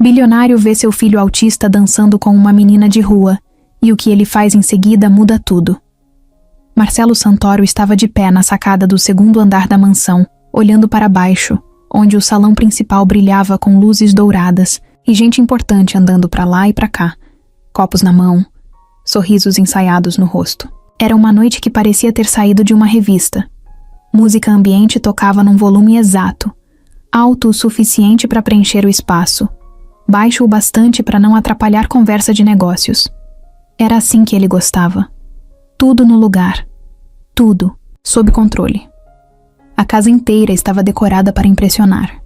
Bilionário vê seu filho autista dançando com uma menina de rua, e o que ele faz em seguida muda tudo. Marcelo Santoro estava de pé na sacada do segundo andar da mansão, olhando para baixo, onde o salão principal brilhava com luzes douradas e gente importante andando para lá e para cá, copos na mão, sorrisos ensaiados no rosto. Era uma noite que parecia ter saído de uma revista. Música ambiente tocava num volume exato, alto o suficiente para preencher o espaço, baixo o bastante para não atrapalhar conversa de negócios. Era assim que ele gostava. Tudo no lugar. Tudo, sob controle. A casa inteira estava decorada para impressionar.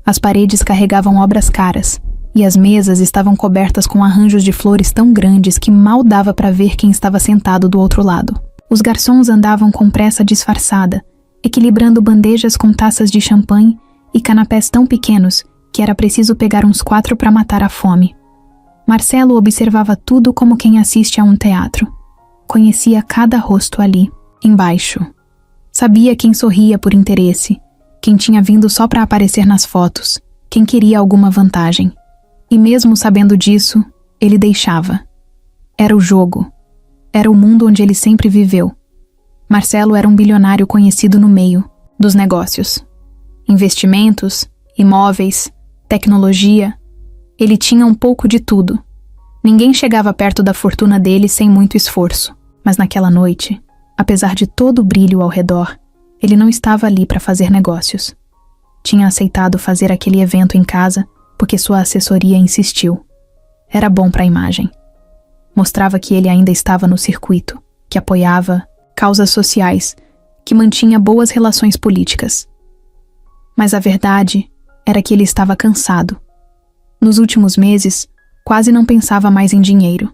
As paredes carregavam obras caras, e as mesas estavam cobertas com arranjos de flores tão grandes que mal dava para ver quem estava sentado do outro lado. Os garçons andavam com pressa disfarçada, equilibrando bandejas com taças de champanhe e canapés tão pequenos que era preciso pegar uns 4 para matar a fome. Marcelo observava tudo como quem assiste a um teatro. Conhecia cada rosto ali, embaixo. Sabia quem sorria por interesse, quem tinha vindo só para aparecer nas fotos, quem queria alguma vantagem. E mesmo sabendo disso, ele deixava. Era o jogo. Era o mundo onde ele sempre viveu. Marcelo era um bilionário conhecido no meio dos negócios. Investimentos, imóveis, tecnologia. Ele tinha um pouco de tudo. Ninguém chegava perto da fortuna dele sem muito esforço. Mas naquela noite, apesar de todo o brilho ao redor, ele não estava ali para fazer negócios. Tinha aceitado fazer aquele evento em casa porque sua assessoria insistiu. Era bom para a imagem. Mostrava que ele ainda estava no circuito, que apoiava causas sociais, que mantinha boas relações políticas. Mas a verdade era que ele estava cansado. Nos últimos meses, quase não pensava mais em dinheiro.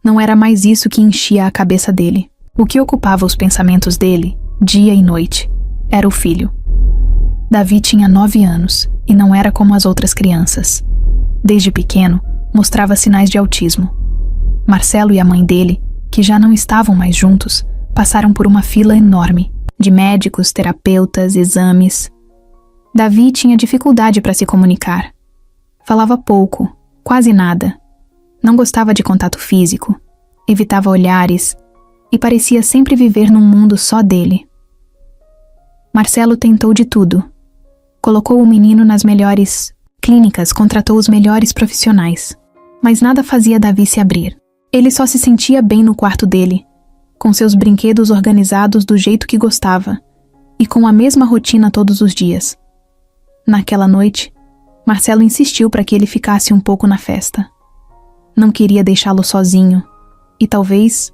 Não era mais isso que enchia a cabeça dele. O que ocupava os pensamentos dele, dia e noite, era o filho. Davi tinha 9 anos e não era como as outras crianças. Desde pequeno, mostrava sinais de autismo. Marcelo e a mãe dele, que já não estavam mais juntos, passaram por uma fila enorme, de médicos, terapeutas, exames. Davi tinha dificuldade para se comunicar. Falava pouco, quase nada. Não gostava de contato físico, evitava olhares e parecia sempre viver num mundo só dele. Marcelo tentou de tudo. Colocou o menino nas melhores clínicas, contratou os melhores profissionais. Mas nada fazia Davi se abrir. Ele só se sentia bem no quarto dele, com seus brinquedos organizados do jeito que gostava e com a mesma rotina todos os dias. Naquela noite, Marcelo insistiu para que ele ficasse um pouco na festa. Não queria deixá-lo sozinho e talvez,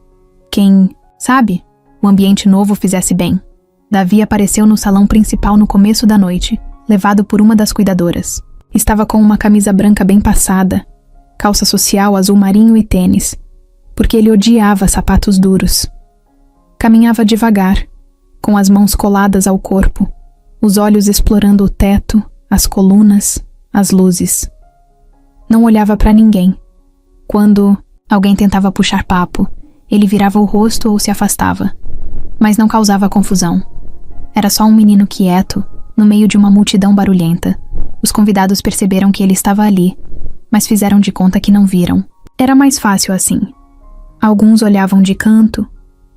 quem sabe, o ambiente novo fizesse bem. Davi apareceu no salão principal no começo da noite, levado por uma das cuidadoras. Estava com uma camisa branca bem passada, calça social azul marinho e tênis, porque ele odiava sapatos duros. Caminhava devagar, com as mãos coladas ao corpo, os olhos explorando o teto, as colunas, as luzes. Não olhava para ninguém. Quando alguém tentava puxar papo, ele virava o rosto ou se afastava, mas não causava confusão. Era só um menino quieto, no meio de uma multidão barulhenta. Os convidados perceberam que ele estava ali, mas fizeram de conta que não viram. Era mais fácil assim. Alguns olhavam de canto,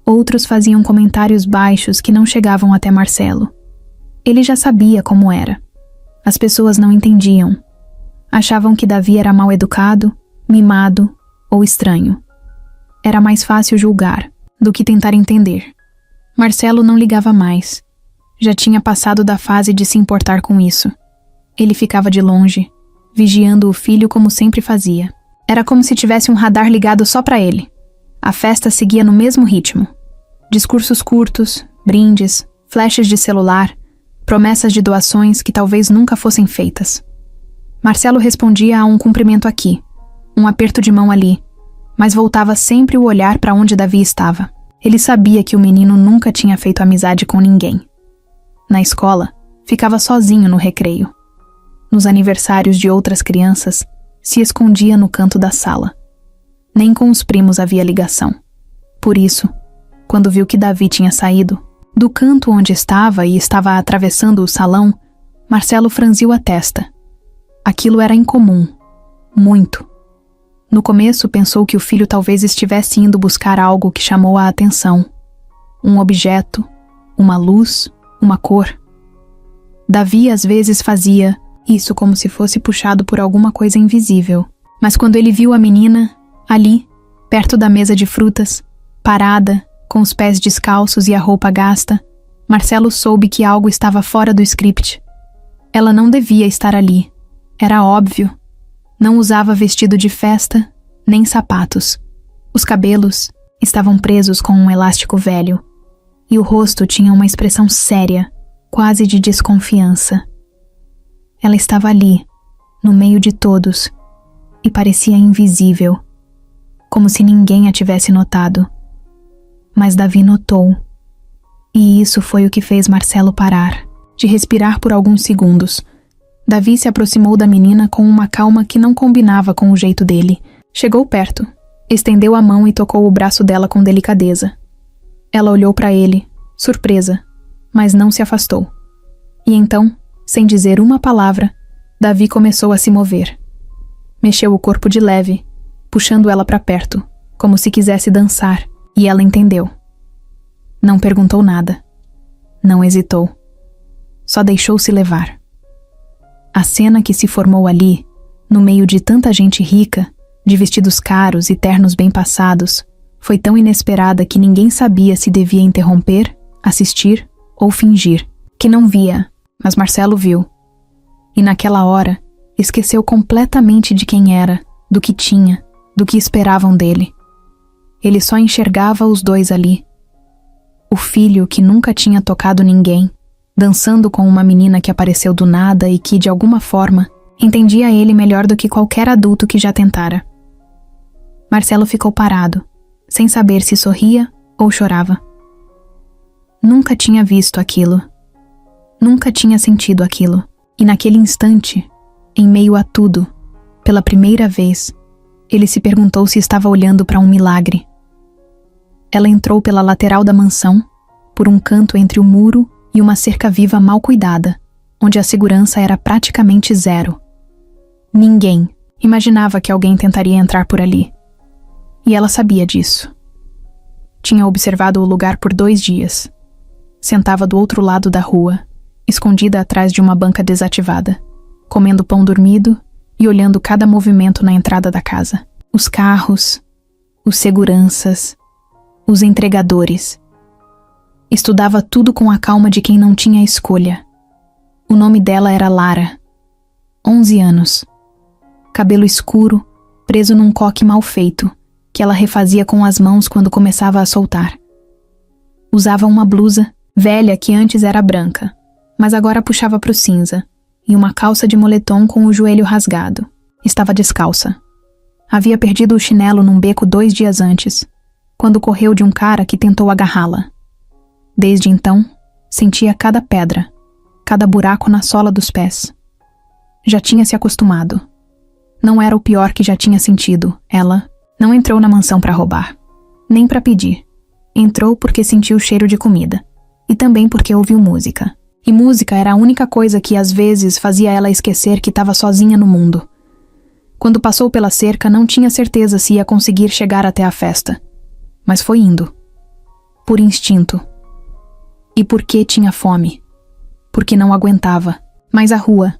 outros faziam comentários baixos que não chegavam até Marcelo. Ele já sabia como era. As pessoas não entendiam. Achavam que Davi era mal educado, mimado ou estranho. Era mais fácil julgar do que tentar entender. Marcelo não ligava mais. Já tinha passado da fase de se importar com isso. Ele ficava de longe, vigiando o filho como sempre fazia. Era como se tivesse um radar ligado só para ele. A festa seguia no mesmo ritmo. Discursos curtos, brindes, flashes de celular, promessas de doações que talvez nunca fossem feitas. Marcelo respondia a um cumprimento aqui, um aperto de mão ali, mas voltava sempre o olhar para onde Davi estava. Ele sabia que o menino nunca tinha feito amizade com ninguém. Na escola, ficava sozinho no recreio. Nos aniversários de outras crianças, se escondia no canto da sala. Nem com os primos havia ligação. Por isso, quando viu que Davi tinha saído, do canto onde estava e estava atravessando o salão, Marcelo franziu a testa. Aquilo era incomum, Muito. No começo, pensou que o filho talvez estivesse indo buscar algo que chamou a atenção. Um objeto, uma luz, uma cor. Davi às vezes fazia isso como se fosse puxado por alguma coisa invisível. Mas quando ele viu a menina, ali, perto da mesa de frutas, parada, com os pés descalços e a roupa gasta, Marcelo soube que algo estava fora do script. Ela não devia estar ali. Era óbvio. Não usava vestido de festa, nem sapatos. Os cabelos estavam presos com um elástico velho, e o rosto tinha uma expressão séria, quase de desconfiança. Ela estava ali, no meio de todos, e parecia invisível, como se ninguém a tivesse notado. Mas Davi notou, e isso foi o que fez Marcelo parar, de respirar por alguns segundos. Davi se aproximou da menina com uma calma que não combinava com o jeito dele. Chegou perto, estendeu a mão e tocou o braço dela com delicadeza. Ela olhou para ele, surpresa, mas não se afastou. E então, sem dizer uma palavra, Davi começou a se mover. Mexeu o corpo de leve, puxando ela para perto, como se quisesse dançar, e ela entendeu. Não perguntou nada. Não hesitou. Só deixou-se levar. A cena que se formou ali, no meio de tanta gente rica, de vestidos caros e ternos bem passados, foi tão inesperada que ninguém sabia se devia interromper, assistir ou fingir, que não via, mas Marcelo viu. E naquela hora, esqueceu completamente de quem era, do que tinha, do que esperavam dele. Ele só enxergava os dois ali. O filho que nunca tinha tocado ninguém, dançando com uma menina que apareceu do nada e que, de alguma forma, entendia ele melhor do que qualquer adulto que já tentara. Marcelo ficou parado, sem saber se sorria ou chorava. Nunca tinha visto aquilo. Nunca tinha sentido aquilo. E naquele instante, em meio a tudo, pela primeira vez, ele se perguntou se estava olhando para um milagre. Ela entrou pela lateral da mansão, por um canto entre o muro e uma cerca viva mal cuidada, onde a segurança era praticamente zero. Ninguém imaginava que alguém tentaria entrar por ali. E ela sabia disso. Tinha observado o lugar por 2 dias. Sentava do outro lado da rua, escondida atrás de uma banca desativada, comendo pão dormido e olhando cada movimento na entrada da casa. Os carros, os seguranças, os entregadores. Estudava tudo com a calma de quem não tinha escolha. O nome dela era Lara. 11 anos. Cabelo escuro, preso num coque mal feito, que ela refazia com as mãos quando começava a soltar. Usava uma blusa, velha que antes era branca, mas agora puxava para o cinza, e uma calça de moletom com o joelho rasgado. Estava descalça. Havia perdido o chinelo num beco 2 dias antes, quando correu de um cara que tentou agarrá-la. Desde então, sentia cada pedra, cada buraco na sola dos pés. Já tinha se acostumado. Não era o pior que já tinha sentido. Ela não entrou na mansão para roubar, nem para pedir. Entrou porque sentiu o cheiro de comida, e também porque ouviu música. E música era a única coisa que às vezes fazia ela esquecer que estava sozinha no mundo. Quando passou pela cerca, não tinha certeza se ia conseguir chegar até a festa. Mas foi indo. Por instinto. E porque tinha fome. Porque não aguentava. Mas a rua.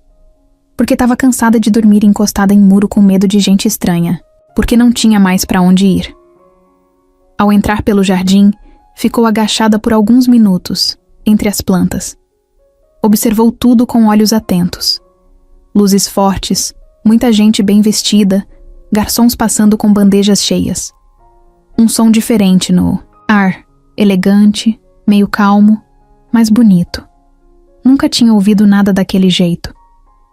Porque estava cansada de dormir encostada em muro com medo de gente estranha. Porque não tinha mais para onde ir. Ao entrar pelo jardim, ficou agachada por alguns minutos, entre as plantas. Observou tudo com olhos atentos. Luzes fortes, muita gente bem vestida, garçons passando com bandejas cheias. Um som diferente no ar, elegante, meio calmo, mas bonito. Nunca tinha ouvido nada daquele jeito.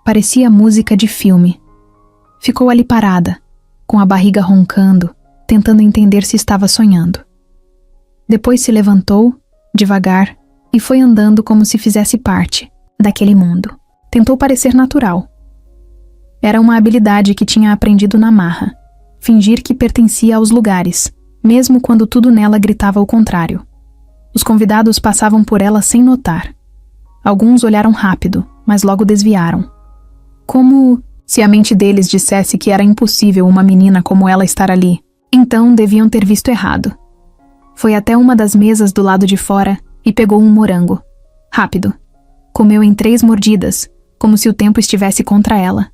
Parecia música de filme. Ficou ali parada, com a barriga roncando, tentando entender se estava sonhando. Depois se levantou, devagar, e foi andando como se fizesse parte daquele mundo. Tentou parecer natural. Era uma habilidade que tinha aprendido na marra, fingir que pertencia aos lugares, mesmo quando tudo nela gritava o contrário. Os convidados passavam por ela sem notar. Alguns olharam rápido, mas logo desviaram. Como Se a mente deles dissesse que era impossível uma menina como ela estar ali, então deviam ter visto errado. Foi até uma das mesas do lado de fora e pegou um morango. Rápido. Comeu em 3 mordidas, como se o tempo estivesse contra ela.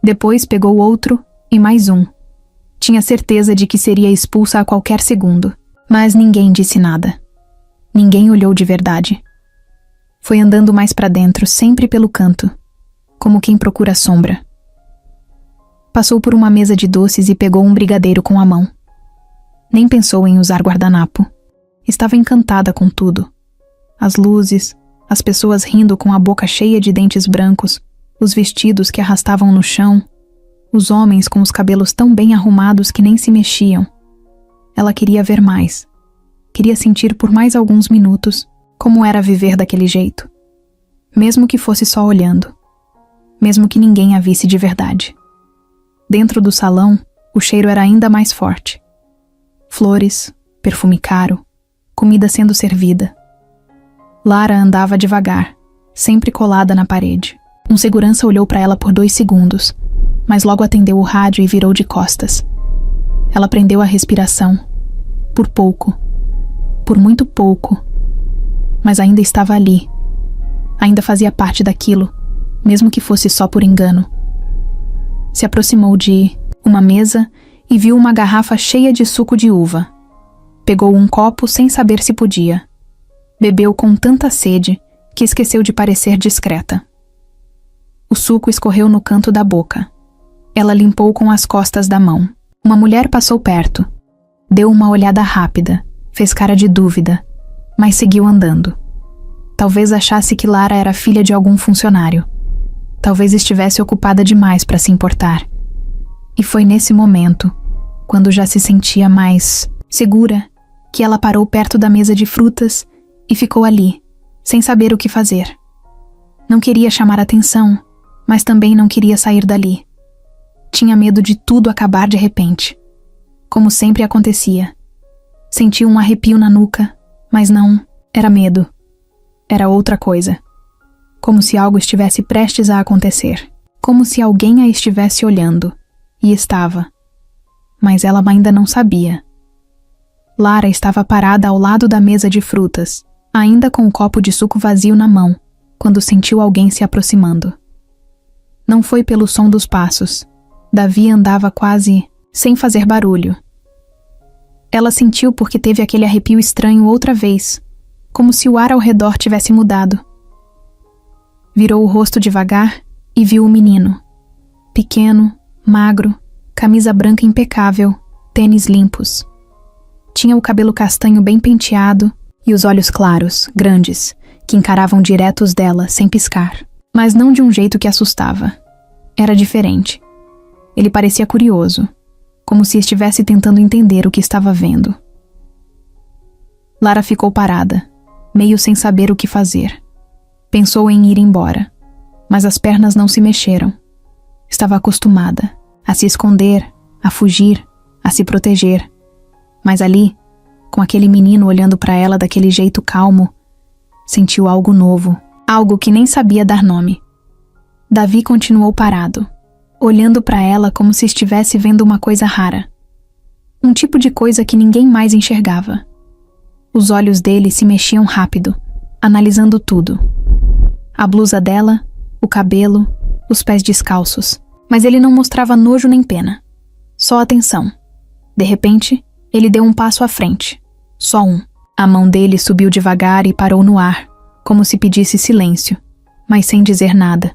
Depois pegou outro e mais um. Tinha certeza de que seria expulsa a qualquer segundo, mas ninguém disse nada. Ninguém olhou de verdade. Foi andando mais para dentro, sempre pelo canto, como quem procura sombra. Passou por uma mesa de doces e pegou um brigadeiro com a mão. Nem pensou em usar guardanapo. Estava encantada com tudo. As luzes, as pessoas rindo com a boca cheia de dentes brancos, os vestidos que arrastavam no chão, os homens com os cabelos tão bem arrumados que nem se mexiam. Ela queria ver mais. Queria sentir por mais alguns minutos como era viver daquele jeito. Mesmo que fosse só olhando. Mesmo que ninguém a visse de verdade. Dentro do salão, o cheiro era ainda mais forte. Flores, perfume caro, comida sendo servida. Lara andava devagar, sempre colada na parede. Um segurança olhou para ela por 2 segundos, mas logo atendeu o rádio e virou de costas. Ela prendeu a respiração. Por pouco. Por muito pouco. Mas ainda estava ali. Ainda fazia parte daquilo, mesmo que fosse só por engano. Se aproximou de uma mesa e viu uma garrafa cheia de suco de uva. Pegou um copo sem saber se podia. Bebeu com tanta sede que esqueceu de parecer discreta. O suco escorreu no canto da boca. Ela limpou com as costas da mão. Uma mulher passou perto. Deu uma olhada rápida, fez cara de dúvida, mas seguiu andando. Talvez achasse que Lara era filha de algum funcionário. Talvez estivesse ocupada demais para se importar. E foi nesse momento, quando já se sentia mais segura, que ela parou perto da mesa de frutas e ficou ali, sem saber o que fazer. Não queria chamar atenção, mas também não queria sair dali. Tinha medo de tudo acabar de repente. Como sempre acontecia. Sentiu um arrepio na nuca, mas não era medo. Era outra coisa. Como se algo estivesse prestes a acontecer. Como se alguém a estivesse olhando. E estava. Mas ela ainda não sabia. Lara estava parada ao lado da mesa de frutas, ainda com o copo de suco vazio na mão, quando sentiu alguém se aproximando. Não foi pelo som dos passos. Davi andava quase sem fazer barulho. Ela sentiu porque teve aquele arrepio estranho outra vez, como se o ar ao redor tivesse mudado. Virou o rosto devagar e viu o menino. Pequeno, magro, camisa branca impecável, tênis limpos. Tinha o cabelo castanho bem penteado e os olhos claros, grandes, que encaravam diretos dela, sem piscar. Mas não de um jeito que assustava. Era diferente. Ele parecia curioso, como se estivesse tentando entender o que estava vendo. Lara ficou parada, meio sem saber o que fazer. Pensou em ir embora, mas as pernas não se mexeram. Estava acostumada a se esconder, a fugir, a se proteger. Mas ali, com aquele menino olhando para ela daquele jeito calmo, sentiu algo novo, algo que nem sabia dar nome. Davi continuou parado, olhando para ela como se estivesse vendo uma coisa rara. Um tipo de coisa que ninguém mais enxergava. Os olhos dele se mexiam rápido, analisando tudo. A blusa dela, o cabelo, os pés descalços. Mas ele não mostrava nojo nem pena. Só atenção. De repente, ele deu um passo à frente. Só um. A mão dele subiu devagar e parou no ar, como se pedisse silêncio, mas sem dizer nada.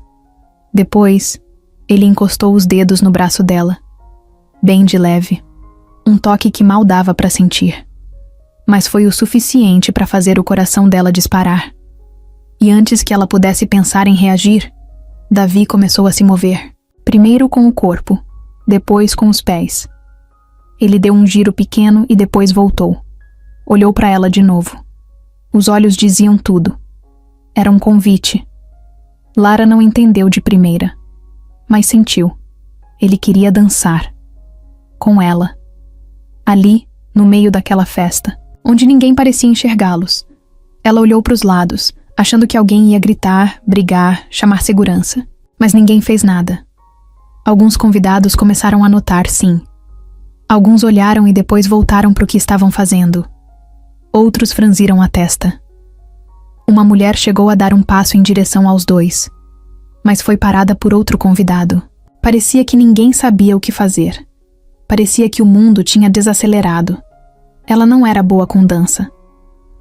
Depois, ele encostou os dedos no braço dela. Bem de leve. Um toque que mal dava para sentir. Mas foi o suficiente para fazer o coração dela disparar. E antes que ela pudesse pensar em reagir, Davi começou a se mover. Primeiro com o corpo, depois com os pés. Ele deu um giro pequeno e depois voltou. Olhou para ela de novo. Os olhos diziam tudo. Era um convite. Lara não entendeu de primeira, mas sentiu. Ele queria dançar. Com ela. Ali, no meio daquela festa, onde ninguém parecia enxergá-los. Ela olhou para os lados, achando que alguém ia gritar, brigar, chamar segurança. Mas ninguém fez nada. Alguns convidados começaram a notar, sim. Alguns olharam e depois voltaram para o que estavam fazendo. Outros franziram a testa. Uma mulher chegou a dar um passo em direção aos dois, mas foi parada por outro convidado. Parecia que ninguém sabia o que fazer. Parecia que o mundo tinha desacelerado. Ela não era boa com dança.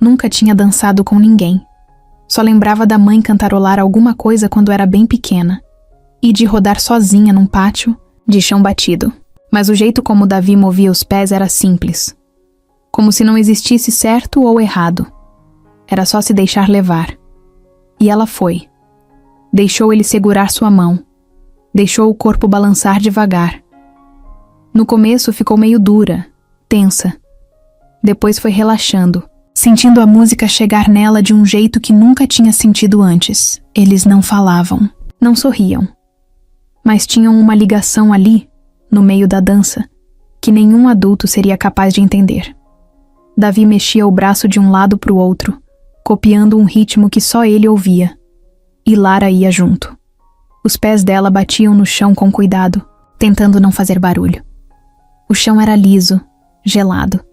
Nunca tinha dançado com ninguém. Só lembrava da mãe cantarolar alguma coisa quando era bem pequena e de rodar sozinha num pátio de chão batido. Mas o jeito como Davi movia os pés era simples. Como se não existisse certo ou errado. Era só se deixar levar. E ela foi. Deixou ele segurar sua mão. Deixou o corpo balançar devagar. No começo ficou meio dura, tensa. Depois foi relaxando, sentindo a música chegar nela de um jeito que nunca tinha sentido antes. Eles não falavam, não sorriam. Mas tinham uma ligação ali, no meio da dança, que nenhum adulto seria capaz de entender. Davi mexia o braço de um lado para o outro, copiando um ritmo que só ele ouvia. E Lara ia junto. Os pés dela batiam no chão com cuidado, tentando não fazer barulho. O chão era liso, gelado.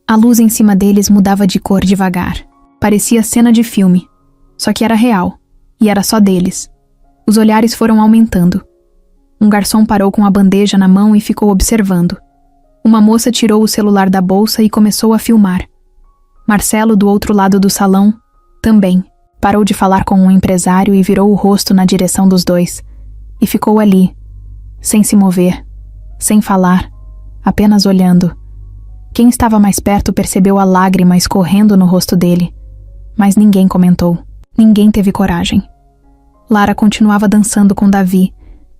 A luz em cima deles mudava de cor devagar. Parecia cena de filme, só que era real, e era só deles. Os olhares foram aumentando. Um garçom parou com a bandeja na mão e ficou observando. Uma moça tirou o celular da bolsa e começou a filmar. Marcelo, do outro lado do salão, também, parou de falar com um empresário e virou o rosto na direção dos dois. E ficou ali, sem se mover, sem falar, apenas olhando. Quem estava mais perto percebeu a lágrima escorrendo no rosto dele, mas ninguém comentou. Ninguém teve coragem. Lara continuava dançando com Davi,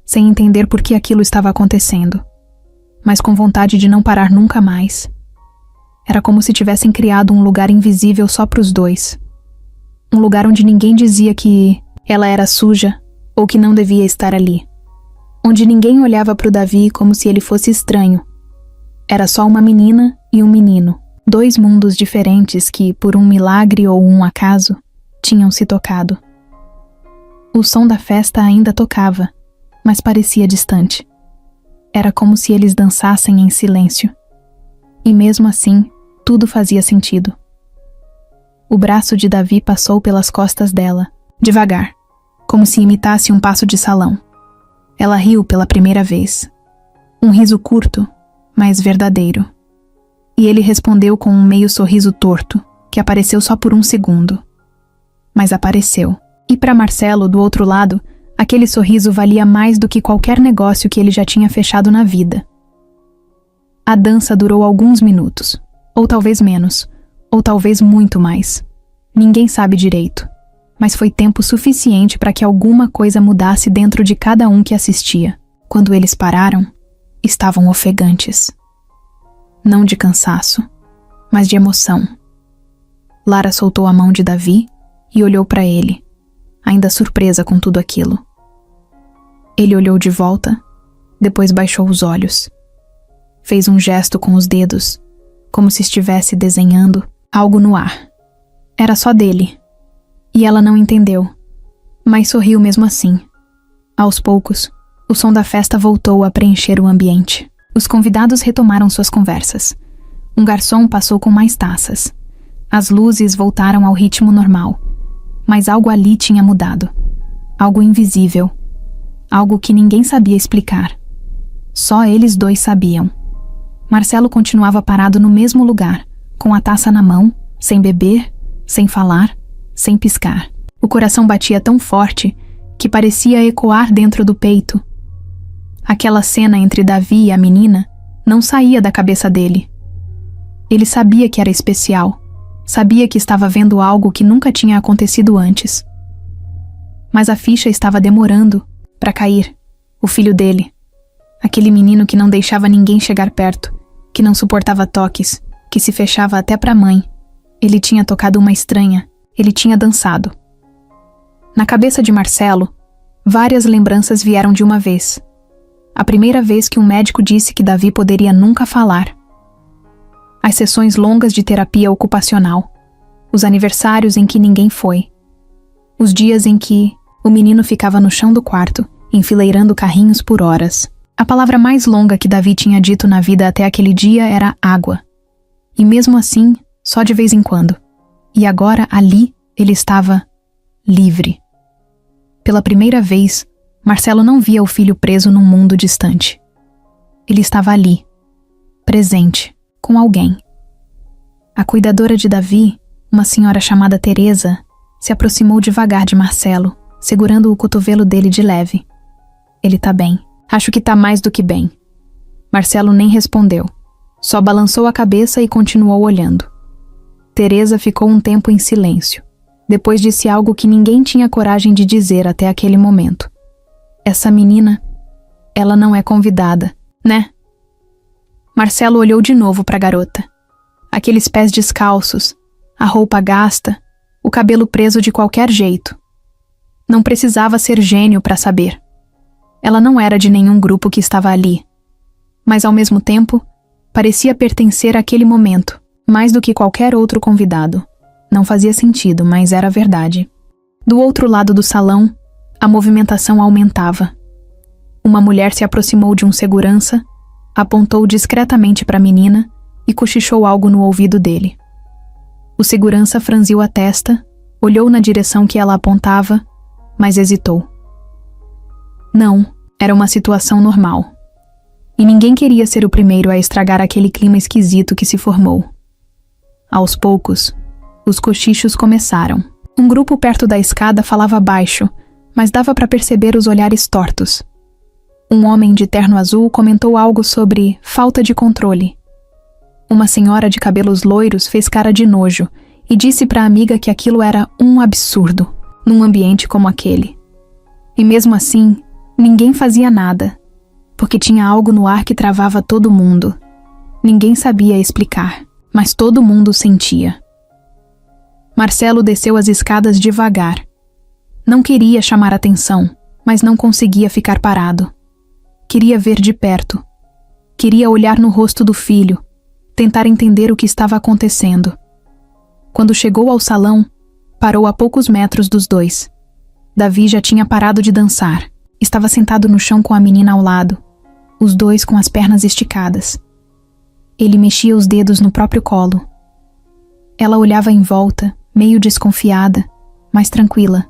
sem entender por que aquilo estava acontecendo, mas com vontade de não parar nunca mais. Era como se tivessem criado um lugar invisível só para os dois. Um lugar onde ninguém dizia que ela era suja ou que não devia estar ali. Onde ninguém olhava para o Davi como se ele fosse estranho. Era só uma menina e um menino, dois mundos diferentes que, por um milagre ou um acaso, tinham se tocado. O som da festa ainda tocava, mas parecia distante. Era como se eles dançassem em silêncio. E mesmo assim, tudo fazia sentido. O braço de Davi passou pelas costas dela, devagar, como se imitasse um passo de salão. Ela riu pela primeira vez. Um riso curto, mas verdadeiro. E ele respondeu com um meio sorriso torto, que apareceu só por um segundo. Mas apareceu. E para Marcelo, do outro lado, aquele sorriso valia mais do que qualquer negócio que ele já tinha fechado na vida. A dança durou alguns minutos, ou talvez menos, ou talvez muito mais. Ninguém sabe direito, mas foi tempo suficiente para que alguma coisa mudasse dentro de cada um que assistia. Quando eles pararam, estavam ofegantes. Não de cansaço, mas de emoção. Lara soltou a mão de Davi e olhou para ele, ainda surpresa com tudo aquilo. Ele olhou de volta, depois baixou os olhos. Fez um gesto com os dedos, como se estivesse desenhando algo no ar. Era só dele. E ela não entendeu, mas sorriu mesmo assim. Aos poucos, o som da festa voltou a preencher o ambiente. Os convidados retomaram suas conversas. Um garçom passou com mais taças. As luzes voltaram ao ritmo normal. Mas algo ali tinha mudado. Algo invisível. Algo que ninguém sabia explicar. Só eles dois sabiam. Marcelo continuava parado no mesmo lugar, com a taça na mão, sem beber, sem falar, sem piscar. O coração batia tão forte que parecia ecoar dentro do peito. Aquela cena entre Davi e a menina não saía da cabeça dele. Ele sabia que era especial. Sabia que estava vendo algo que nunca tinha acontecido antes. Mas a ficha estava demorando para cair. O filho dele. Aquele menino que não deixava ninguém chegar perto, que não suportava toques, que se fechava até para a mãe. Ele tinha tocado uma estranha. Ele tinha dançado. Na cabeça de Marcelo, várias lembranças vieram de uma vez. A primeira vez que um médico disse que Davi poderia nunca falar. As sessões longas de terapia ocupacional. Os aniversários em que ninguém foi. Os dias em que o menino ficava no chão do quarto enfileirando carrinhos por horas. A palavra mais longa que Davi tinha dito na vida até aquele dia era água. E mesmo assim, só de vez em quando. E agora, ali, ele estava livre. Pela primeira vez, Marcelo não via o filho preso num mundo distante. Ele estava ali, presente, com alguém. A cuidadora de Davi, uma senhora chamada Teresa, se aproximou devagar de Marcelo, segurando o cotovelo dele de leve. Ele tá bem. Acho que tá mais do que bem. Marcelo nem respondeu. Só balançou a cabeça e continuou olhando. Teresa ficou um tempo em silêncio. Depois disse algo que ninguém tinha coragem de dizer até aquele momento. Essa menina, ela não é convidada, né? Marcelo olhou de novo para a garota. Aqueles pés descalços, a roupa gasta, o cabelo preso de qualquer jeito. Não precisava ser gênio para saber. Ela não era de nenhum grupo que estava ali. Mas ao mesmo tempo, parecia pertencer àquele momento, mais do que qualquer outro convidado. Não fazia sentido, mas era verdade. Do outro lado do salão, a movimentação aumentava. Uma mulher se aproximou de um segurança, apontou discretamente para a menina e cochichou algo no ouvido dele. O segurança franziu a testa, olhou na direção que ela apontava, mas hesitou. Não, era uma situação normal. E ninguém queria ser o primeiro a estragar aquele clima esquisito que se formou. Aos poucos, os cochichos começaram. Um grupo perto da escada falava baixo, mas dava para perceber os olhares tortos. Um homem de terno azul comentou algo sobre falta de controle. Uma senhora de cabelos loiros fez cara de nojo e disse para a amiga que aquilo era um absurdo, num ambiente como aquele. E mesmo assim, ninguém fazia nada, porque tinha algo no ar que travava todo mundo. Ninguém sabia explicar, mas todo mundo sentia. Marcelo desceu as escadas devagar. Não queria chamar atenção, mas não conseguia ficar parado. Queria ver de perto. Queria olhar no rosto do filho, tentar entender o que estava acontecendo. Quando chegou ao salão, parou a poucos metros dos dois. Davi já tinha parado de dançar. Estava sentado no chão com a menina ao lado, os dois com as pernas esticadas. Ele mexia os dedos no próprio colo. Ela olhava em volta, meio desconfiada, mas tranquila.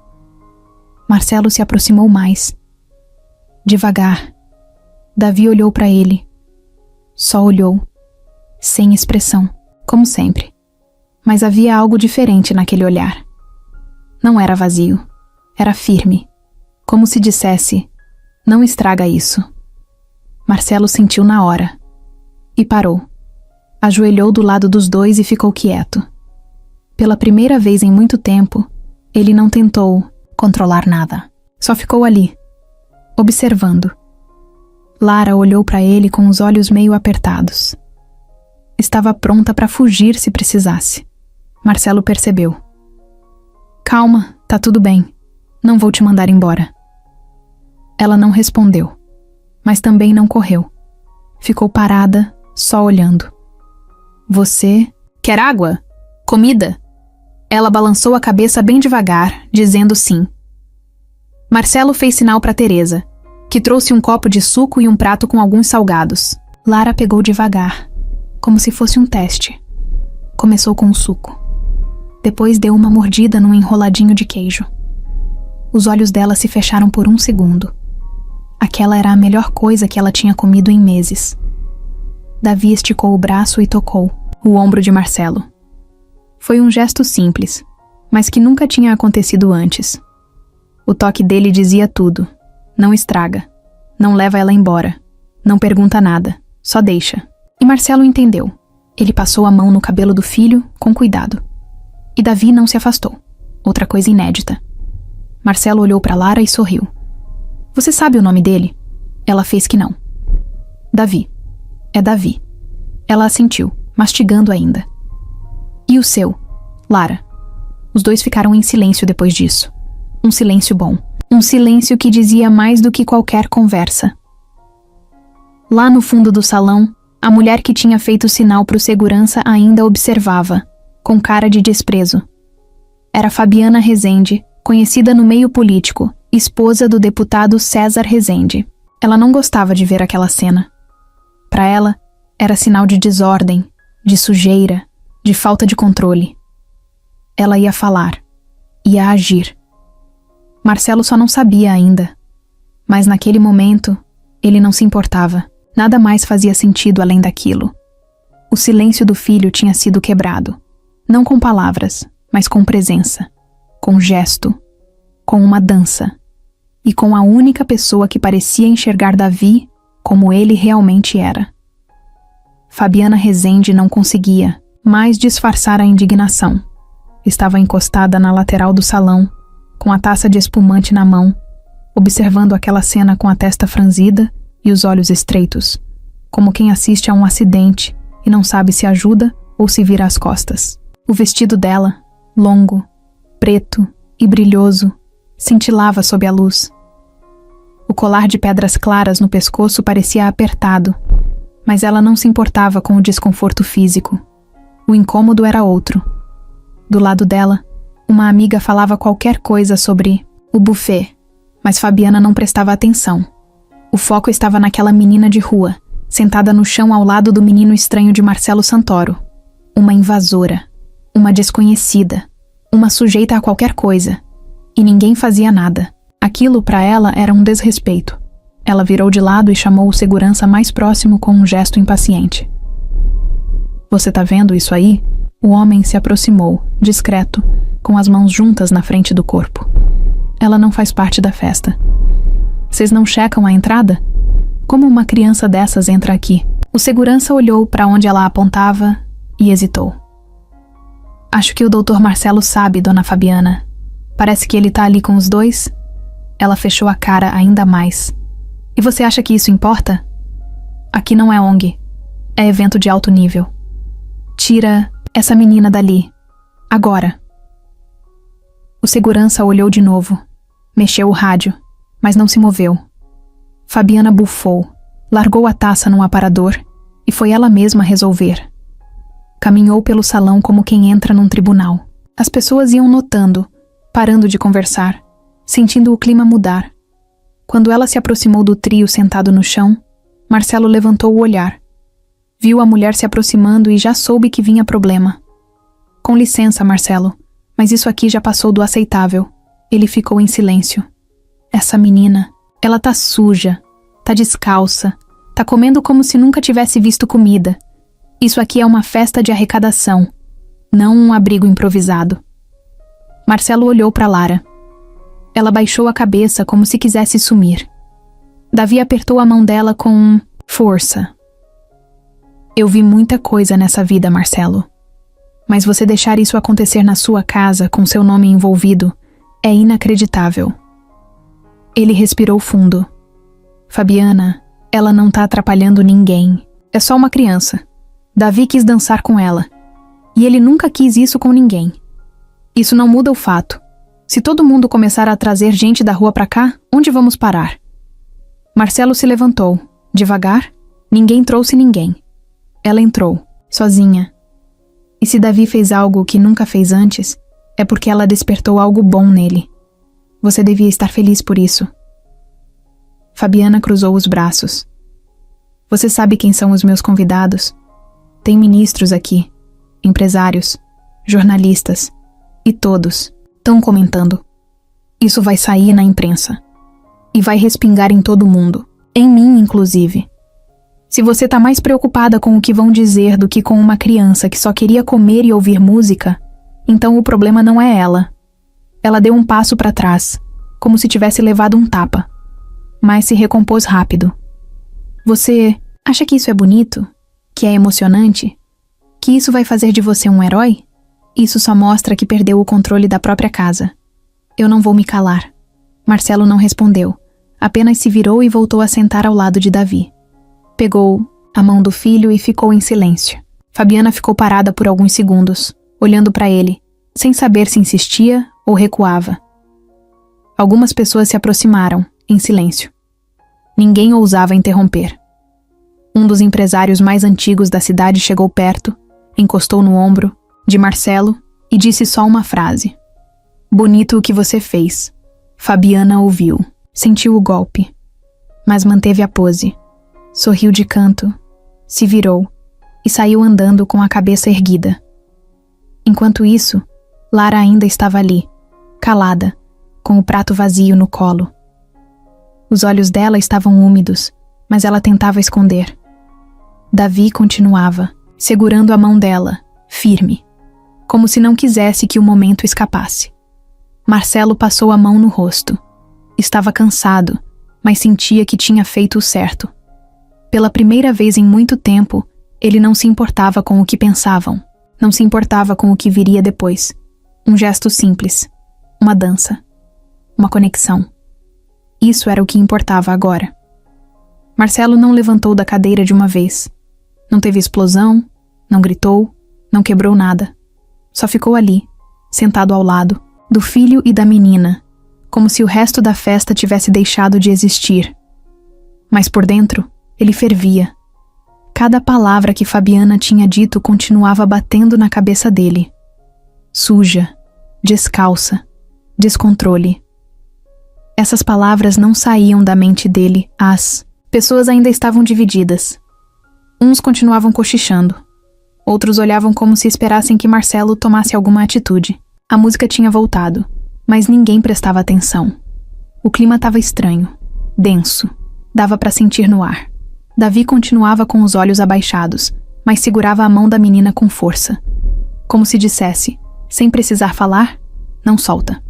Marcelo se aproximou mais. Devagar. Davi olhou para ele. Só olhou, sem expressão, como sempre. Mas havia algo diferente naquele olhar. Não era vazio, era firme, como se dissesse, não estraga isso. Marcelo sentiu na hora. E parou. Ajoelhou do lado dos dois e ficou quieto. Pela primeira vez em muito tempo, ele não tentou controlar nada. Só ficou ali, observando. Lara olhou para ele com os olhos meio apertados. Estava pronta para fugir se precisasse. Marcelo percebeu. Calma, tá tudo bem. Não vou te mandar embora. Ela não respondeu, mas também não correu. Ficou parada, só olhando. Você quer água? Comida? Ela balançou a cabeça bem devagar, dizendo sim. Marcelo fez sinal para Teresa, que trouxe um copo de suco e um prato com alguns salgados. Lara pegou devagar, como se fosse um teste. Começou com o suco. Depois deu uma mordida num enroladinho de queijo. Os olhos dela se fecharam por um segundo. Aquela era a melhor coisa que ela tinha comido em meses. Davi esticou o braço e tocou o ombro de Marcelo. Foi um gesto simples, mas que nunca tinha acontecido antes. O toque dele dizia tudo. Não estraga. Não leva ela embora. Não pergunta nada. Só deixa. E Marcelo entendeu. Ele passou a mão no cabelo do filho, com cuidado. E Davi não se afastou. Outra coisa inédita. Marcelo olhou para Lara e sorriu. Você sabe o nome dele? Ela fez que não. Davi. É Davi. Ela assentiu, mastigando ainda. E o seu? Lara. Os dois ficaram em silêncio depois disso. Um silêncio bom. Um silêncio que dizia mais do que qualquer conversa. Lá no fundo do salão, a mulher que tinha feito sinal para o segurança ainda observava, com cara de desprezo. Era Fabiana Rezende, conhecida no meio político, esposa do deputado César Rezende. Ela não gostava de ver aquela cena. Para ela, era sinal de desordem, de sujeira, de falta de controle. Ela ia falar, ia agir. Marcelo só não sabia ainda. Mas naquele momento, ele não se importava. Nada mais fazia sentido além daquilo. O silêncio do filho tinha sido quebrado. Não com palavras, mas com presença, com gesto, com uma dança. E com a única pessoa que parecia enxergar Davi como ele realmente era. Fabiana Rezende não conseguia mais disfarçar a indignação. Estava encostada na lateral do salão, com a taça de espumante na mão, observando aquela cena com a testa franzida e os olhos estreitos, como quem assiste a um acidente e não sabe se ajuda ou se vira as costas. O vestido dela, longo, preto e brilhoso, cintilava sob a luz. O colar de pedras claras no pescoço parecia apertado, mas ela não se importava com o desconforto físico. O incômodo era outro. Do lado dela, uma amiga falava qualquer coisa sobre o buffet, mas Fabiana não prestava atenção. O foco estava naquela menina de rua, sentada no chão ao lado do menino estranho de Marcelo Santoro. Uma invasora, uma desconhecida, uma sujeita a qualquer coisa. E ninguém fazia nada. Aquilo para ela era um desrespeito. Ela virou de lado e chamou o segurança mais próximo com um gesto impaciente. "Você tá vendo isso aí?" O homem se aproximou, discreto, com as mãos juntas na frente do corpo. "Ela não faz parte da festa. Vocês não checam a entrada? Como uma criança dessas entra aqui?" O segurança olhou para onde ela apontava e hesitou. "Acho que o Dr. Marcelo sabe, dona Fabiana. Parece que ele tá ali com os dois." Ela fechou a cara ainda mais. "E você acha que isso importa? Aqui não é ONG. É evento de alto nível. Tira essa menina dali. Agora." O segurança olhou de novo. Mexeu o rádio, mas não se moveu. Fabiana bufou, largou a taça num aparador e foi ela mesma resolver. Caminhou pelo salão como quem entra num tribunal. As pessoas iam notando, parando de conversar, sentindo o clima mudar. Quando ela se aproximou do trio sentado no chão, Marcelo levantou o olhar. Viu a mulher se aproximando e já soube que vinha problema. "Com licença, Marcelo, mas isso aqui já passou do aceitável." Ele ficou em silêncio. "Essa menina, ela tá suja, tá descalça, tá comendo como se nunca tivesse visto comida. Isso aqui é uma festa de arrecadação, não um abrigo improvisado." Marcelo olhou para Lara. Ela baixou a cabeça como se quisesse sumir. Davi apertou a mão dela com força. "Eu vi muita coisa nessa vida, Marcelo. Mas você deixar isso acontecer na sua casa com seu nome envolvido é inacreditável." Ele respirou fundo. "Fabiana, ela não tá atrapalhando ninguém. É só uma criança. Davi quis dançar com ela. E ele nunca quis isso com ninguém. Isso não muda o fato. Se todo mundo começar a trazer gente da rua pra cá, onde vamos parar?" Marcelo se levantou. Devagar, ninguém trouxe ninguém. Ela entrou, sozinha. E se Davi fez algo que nunca fez antes, é porque ela despertou algo bom nele. Você devia estar feliz por isso. Fabiana cruzou os braços. "Você sabe quem são os meus convidados? Tem ministros aqui, empresários, jornalistas, e todos estão comentando. Isso vai sair na imprensa. E vai respingar em todo mundo, em mim inclusive. Se você tá mais preocupada com o que vão dizer do que com uma criança que só queria comer e ouvir música, então o problema não é ela." Ela deu um passo para trás, como se tivesse levado um tapa, mas se recompôs rápido. "Você acha que isso é bonito? Que é emocionante? Que isso vai fazer de você um herói? Isso só mostra que perdeu o controle da própria casa. Eu não vou me calar." Marcelo não respondeu, apenas se virou e voltou a sentar ao lado de Davi. Pegou a mão do filho e ficou em silêncio. Fabiana ficou parada por alguns segundos, olhando para ele, sem saber se insistia ou recuava. Algumas pessoas se aproximaram, em silêncio. Ninguém ousava interromper. Um dos empresários mais antigos da cidade chegou perto, encostou no ombro de Marcelo e disse só uma frase. "Bonito o que você fez. Fabiana ouviu, sentiu o golpe, mas manteve a pose. Sorriu de canto, se virou e saiu andando com a cabeça erguida. Enquanto isso, Lara ainda estava ali, calada, com o prato vazio no colo. Os olhos dela estavam úmidos, mas ela tentava esconder. Davi continuava, segurando a mão dela, firme, como se não quisesse que o momento escapasse. Marcelo passou a mão no rosto. Estava cansado, mas sentia que tinha feito o certo. Pela primeira vez em muito tempo, ele não se importava com o que pensavam, não se importava com o que viria depois. Um gesto simples, uma dança, uma conexão. Isso era o que importava agora. Marcelo não levantou da cadeira de uma vez. Não teve explosão, não gritou, não quebrou nada. Só ficou ali, sentado ao lado, do filho e da menina, como se o resto da festa tivesse deixado de existir. Mas por dentro, ele fervia. Cada palavra que Fabiana tinha dito continuava batendo na cabeça dele. Suja, descalça, descontrole. Essas palavras não saíam da mente dele. As pessoas ainda estavam divididas. Uns continuavam cochichando. Outros olhavam como se esperassem que Marcelo tomasse alguma atitude. A música tinha voltado, mas ninguém prestava atenção. O clima estava estranho, denso. Dava para sentir no ar. Davi continuava com os olhos abaixados, mas segurava a mão da menina com força. Como se dissesse, sem precisar falar, não solta.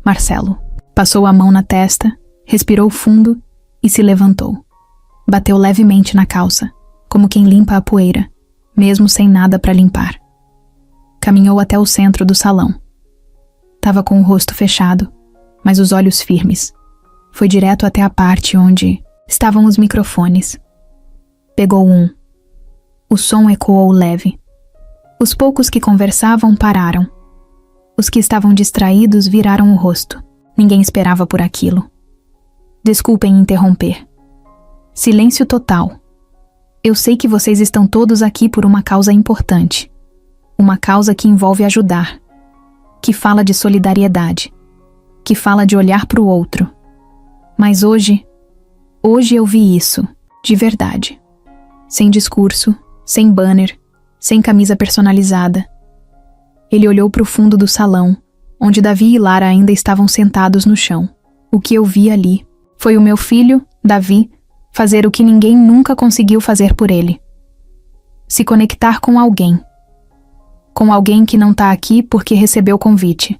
Marcelo passou a mão na testa, respirou fundo e se levantou. Bateu levemente na calça, como quem limpa a poeira, mesmo sem nada para limpar. Caminhou até o centro do salão. Tava com o rosto fechado, mas os olhos firmes. Foi direto até a parte onde estavam os microfones. Pegou um. O som ecoou leve. Os poucos que conversavam pararam. Os que estavam distraídos viraram o rosto. Ninguém esperava por aquilo. Desculpem interromper. Silêncio total. Eu sei que vocês estão todos aqui por uma causa importante. Uma causa que envolve ajudar. Que fala de solidariedade. Que fala de olhar para o outro. Mas hoje eu vi isso, de verdade. Sem discurso, sem banner, sem camisa personalizada. Ele olhou para o fundo do salão, onde Davi e Lara ainda estavam sentados no chão. O que eu vi ali foi o meu filho, Davi, fazer o que ninguém nunca conseguiu fazer por ele. Se conectar com alguém. Com alguém que não tá aqui porque recebeu convite.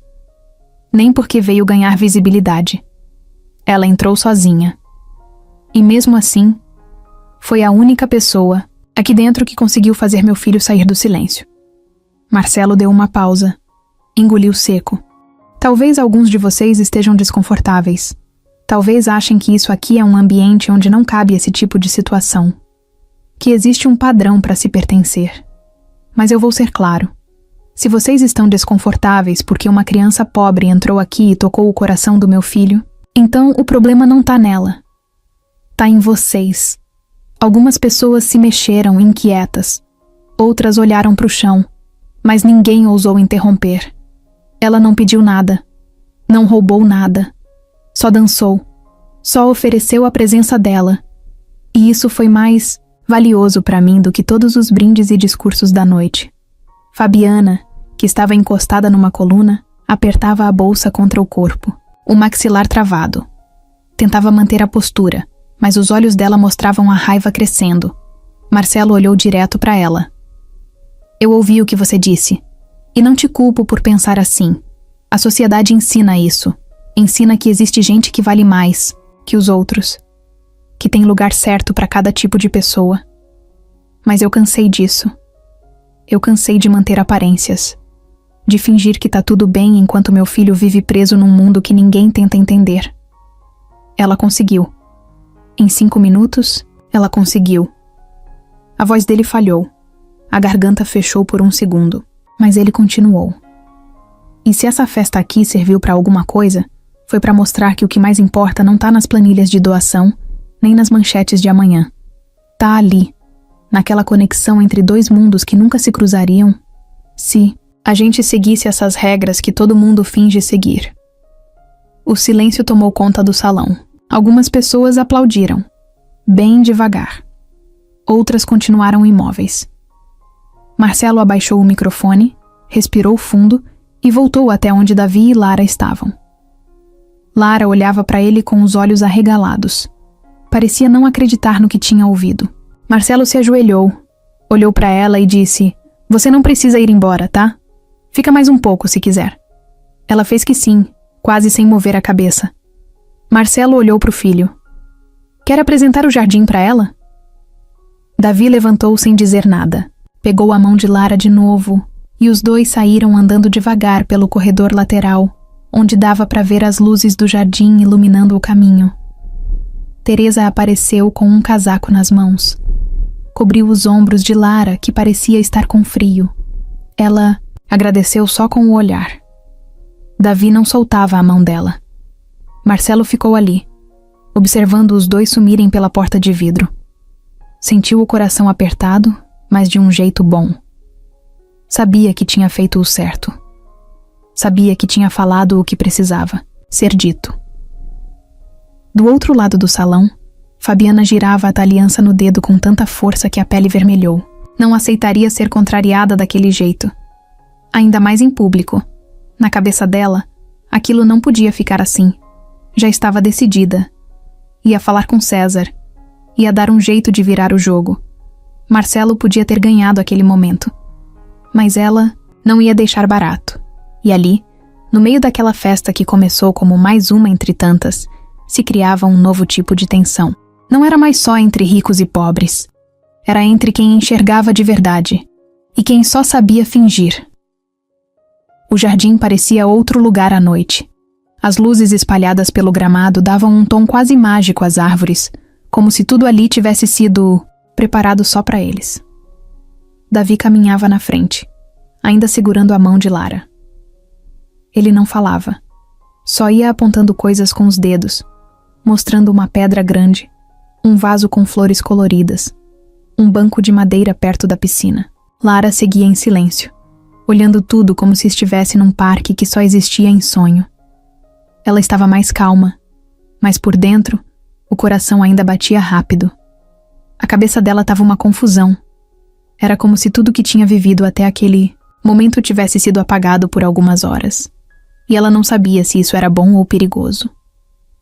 Nem porque veio ganhar visibilidade. Ela entrou sozinha. E mesmo assim, foi a única pessoa aqui dentro que conseguiu fazer meu filho sair do silêncio. Marcelo deu uma pausa. Engoliu seco. Talvez alguns de vocês estejam desconfortáveis. Talvez achem que isso aqui é um ambiente onde não cabe esse tipo de situação. Que existe um padrão para se pertencer. Mas eu vou ser claro. Se vocês estão desconfortáveis porque uma criança pobre entrou aqui e tocou o coração do meu filho, então o problema não tá nela. Tá em vocês. Algumas pessoas se mexeram inquietas. Outras olharam para o chão, mas ninguém ousou interromper. Ela não pediu nada. Não roubou nada. Só dançou. Só ofereceu a presença dela. E isso foi mais valioso para mim do que todos os brindes e discursos da noite. Fabiana, que estava encostada numa coluna, apertava a bolsa contra o corpo, o maxilar travado. Tentava manter a postura, mas os olhos dela mostravam a raiva crescendo. Marcelo olhou direto para ela. Eu ouvi o que você disse, e não te culpo por pensar assim. A sociedade ensina isso. Ensina que existe gente que vale mais que os outros, que tem lugar certo para cada tipo de pessoa. Mas eu cansei disso. Eu cansei de manter aparências, de fingir que tá tudo bem enquanto meu filho vive preso num mundo que ninguém tenta entender. Ela conseguiu. Em 5 minutos, ela conseguiu. A voz dele falhou. A garganta fechou por um segundo, mas ele continuou. E se essa festa aqui serviu para alguma coisa, foi para mostrar que o que mais importa não tá nas planilhas de doação, nem nas manchetes de amanhã. Tá ali, naquela conexão entre dois mundos que nunca se cruzariam, se a gente seguisse essas regras que todo mundo finge seguir. O silêncio tomou conta do salão. Algumas pessoas aplaudiram, bem devagar. Outras continuaram imóveis. Marcelo abaixou o microfone, respirou fundo e voltou até onde Davi e Lara estavam. Lara olhava para ele com os olhos arregalados. Parecia não acreditar no que tinha ouvido. Marcelo se ajoelhou, olhou para ela e disse: "Você não precisa ir embora, tá? Fica mais um pouco, se quiser." Ela fez que sim, quase sem mover a cabeça. Marcelo olhou para o filho. "Quer apresentar o jardim para ela?" Davi levantou sem dizer nada. Pegou a mão de Lara de novo e os dois saíram andando devagar pelo corredor lateral, onde dava para ver as luzes do jardim iluminando o caminho. Teresa apareceu com um casaco nas mãos. Cobriu os ombros de Lara, que parecia estar com frio. Ela agradeceu só com o olhar. Davi não soltava a mão dela. Marcelo ficou ali, observando os dois sumirem pela porta de vidro. Sentiu o coração apertado, mas de um jeito bom. Sabia que tinha feito o certo. Sabia que tinha falado o que precisava ser dito. Do outro lado do salão, Fabiana girava a aliança no dedo com tanta força que a pele vermelhou. Não aceitaria ser contrariada daquele jeito. Ainda mais em público. Na cabeça dela, aquilo não podia ficar assim. Já estava decidida. Ia falar com César. Ia dar um jeito de virar o jogo. Marcelo podia ter ganhado aquele momento. Mas ela não ia deixar barato. E ali, no meio daquela festa que começou como mais uma entre tantas, se criava um novo tipo de tensão. Não era mais só entre ricos e pobres. Era entre quem enxergava de verdade e quem só sabia fingir. O jardim parecia outro lugar à noite. As luzes espalhadas pelo gramado davam um tom quase mágico às árvores, como se tudo ali tivesse sido preparado só para eles. Davi caminhava na frente, ainda segurando a mão de Lara. Ele não falava. Só ia apontando coisas com os dedos, mostrando uma pedra grande, um vaso com flores coloridas, um banco de madeira perto da piscina. Lara seguia em silêncio, olhando tudo como se estivesse num parque que só existia em sonho. Ela estava mais calma, mas por dentro, o coração ainda batia rápido. A cabeça dela estava uma confusão. Era como se tudo que tinha vivido até aquele momento tivesse sido apagado por algumas horas. E ela não sabia se isso era bom ou perigoso.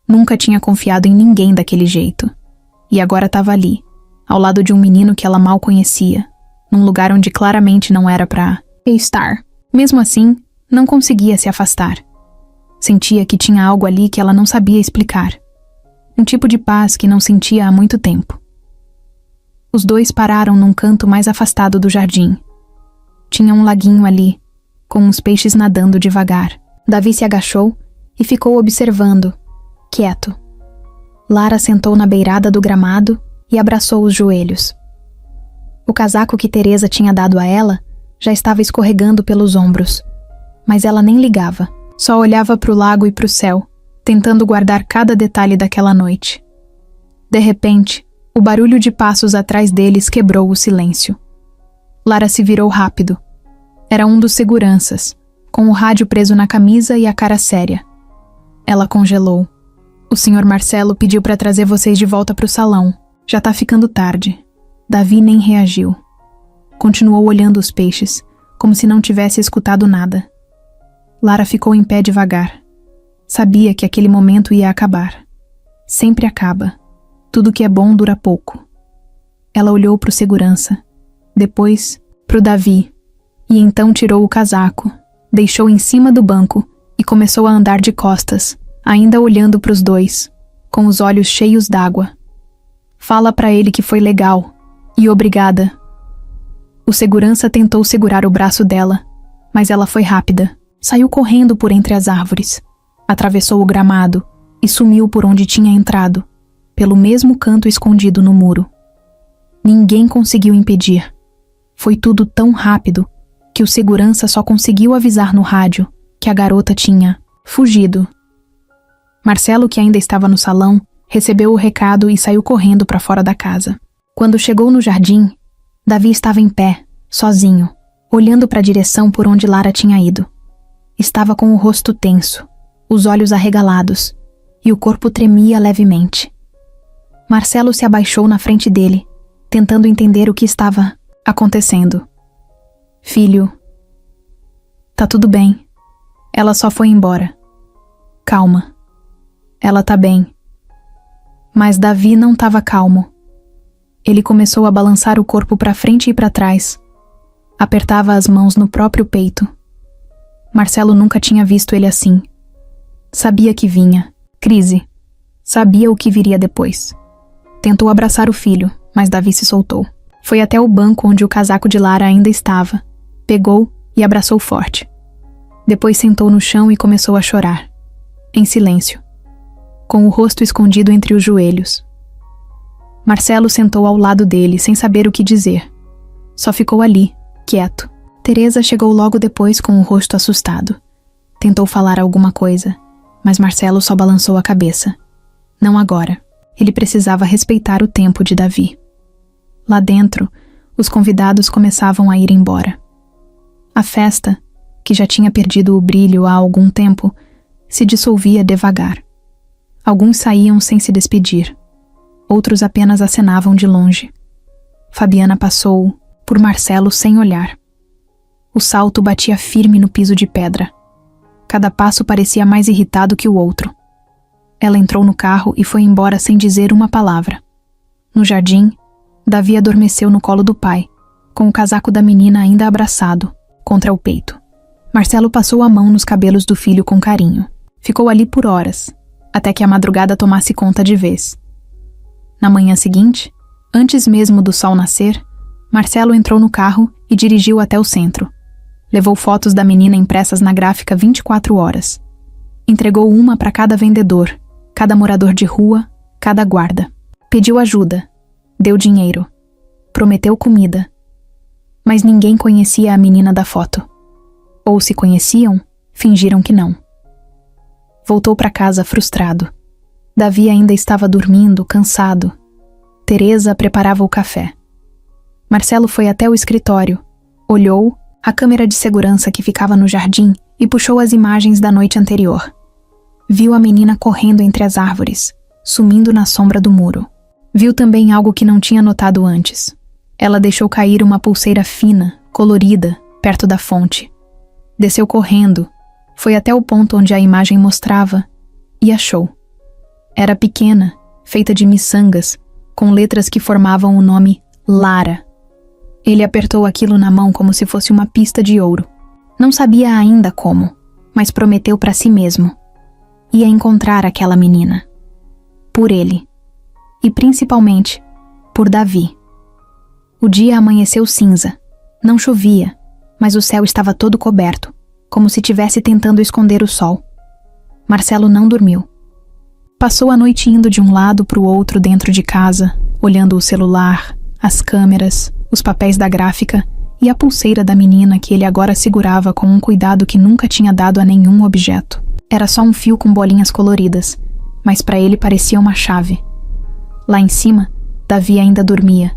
Nunca tinha confiado em ninguém daquele jeito. E agora estava ali, ao lado de um menino que ela mal conhecia, num lugar onde claramente não era para estar. Mesmo assim, não conseguia se afastar. Sentia que tinha algo ali que ela não sabia explicar. Um tipo de paz que não sentia há muito tempo. Os dois pararam num canto mais afastado do jardim. Tinha um laguinho ali, com uns peixes nadando devagar. Davi se agachou e ficou observando, quieto. Lara sentou na beirada do gramado e abraçou os joelhos. O casaco que Teresa tinha dado a ela já estava escorregando pelos ombros, mas ela nem ligava, só olhava para o lago e para o céu, tentando guardar cada detalhe daquela noite. De repente, o barulho de passos atrás deles quebrou o silêncio. Lara se virou rápido. Era um dos seguranças, com o rádio preso na camisa e a cara séria. Ela congelou. "O Sr. Marcelo pediu para trazer vocês de volta para o salão. Já tá ficando tarde." Davi nem reagiu. Continuou olhando os peixes, como se não tivesse escutado nada. Lara ficou em pé devagar. Sabia que aquele momento ia acabar. Sempre acaba. Tudo que é bom dura pouco. Ela olhou para o segurança, depois para o Davi, e então tirou o casaco, deixou em cima do banco e começou a andar de costas, ainda olhando para os dois, com os olhos cheios d'água. "Fala para ele que foi legal, e obrigada." O segurança tentou segurar o braço dela, mas ela foi rápida. Saiu correndo por entre as árvores, atravessou o gramado e sumiu por onde tinha entrado, pelo mesmo canto escondido no muro. Ninguém conseguiu impedir. Foi tudo tão rápido que o segurança só conseguiu avisar no rádio que a garota tinha fugido. Marcelo, que ainda estava no salão, recebeu o recado e saiu correndo para fora da casa. Quando chegou no jardim, Davi estava em pé, sozinho, olhando para a direção por onde Lara tinha ido. Estava com o rosto tenso, os olhos arregalados, e o corpo tremia levemente. Marcelo se abaixou na frente dele, tentando entender o que estava acontecendo. Filho, tá tudo bem. Ela só foi embora. Calma. Ela tá bem. Mas Davi não estava calmo. Ele começou a balançar o corpo para frente e para trás. Apertava as mãos no próprio peito. Marcelo nunca tinha visto ele assim. Sabia que vinha. Crise. Sabia o que viria depois. Tentou abraçar o filho, mas Davi se soltou. Foi até o banco onde o casaco de Lara ainda estava. Pegou e abraçou forte. Depois sentou no chão e começou a chorar. Em silêncio, com o rosto escondido entre os joelhos. Marcelo sentou ao lado dele, sem saber o que dizer. Só ficou ali, quieto. Teresa chegou logo depois com o rosto assustado. Tentou falar alguma coisa, mas Marcelo só balançou a cabeça. Não agora. Ele precisava respeitar o tempo de Davi. Lá dentro, os convidados começavam a ir embora. A festa, que já tinha perdido o brilho há algum tempo, se dissolvia devagar. Alguns saíam sem se despedir. Outros apenas acenavam de longe. Fabiana passou por Marcelo sem olhar. O salto batia firme no piso de pedra. Cada passo parecia mais irritado que o outro. Ela entrou no carro e foi embora sem dizer uma palavra. No jardim, Davi adormeceu no colo do pai, com o casaco da menina ainda abraçado, contra o peito. Marcelo passou a mão nos cabelos do filho com carinho. Ficou ali por horas, até que a madrugada tomasse conta de vez. Na manhã seguinte, antes mesmo do sol nascer, Marcelo entrou no carro e dirigiu até o centro. Levou fotos da menina impressas na gráfica 24 horas. Entregou uma para cada vendedor, cada morador de rua, cada guarda. Pediu ajuda, deu dinheiro, prometeu comida. Mas ninguém conhecia a menina da foto. Ou se conheciam, fingiram que não. Voltou para casa frustrado. Davi ainda estava dormindo, cansado. Teresa preparava o café. Marcelo foi até o escritório, olhou a câmera de segurança que ficava no jardim e puxou as imagens da noite anterior. Viu a menina correndo entre as árvores, sumindo na sombra do muro. Viu também algo que não tinha notado antes. Ela deixou cair uma pulseira fina, colorida, perto da fonte. Desceu correndo, foi até o ponto onde a imagem mostrava e achou. Era pequena, feita de miçangas, com letras que formavam o nome Lara. Ele apertou aquilo na mão como se fosse uma pista de ouro. Não sabia ainda como, mas prometeu para si mesmo. Ia encontrar aquela menina. Por ele. E principalmente, por Davi. O dia amanheceu cinza. Não chovia, mas o céu estava todo coberto, como se estivesse tentando esconder o sol. Marcelo não dormiu. Passou a noite indo de um lado para o outro dentro de casa, olhando o celular, as câmeras, os papéis da gráfica e a pulseira da menina que ele agora segurava com um cuidado que nunca tinha dado a nenhum objeto. Era só um fio com bolinhas coloridas, mas para ele parecia uma chave. Lá em cima, Davi ainda dormia.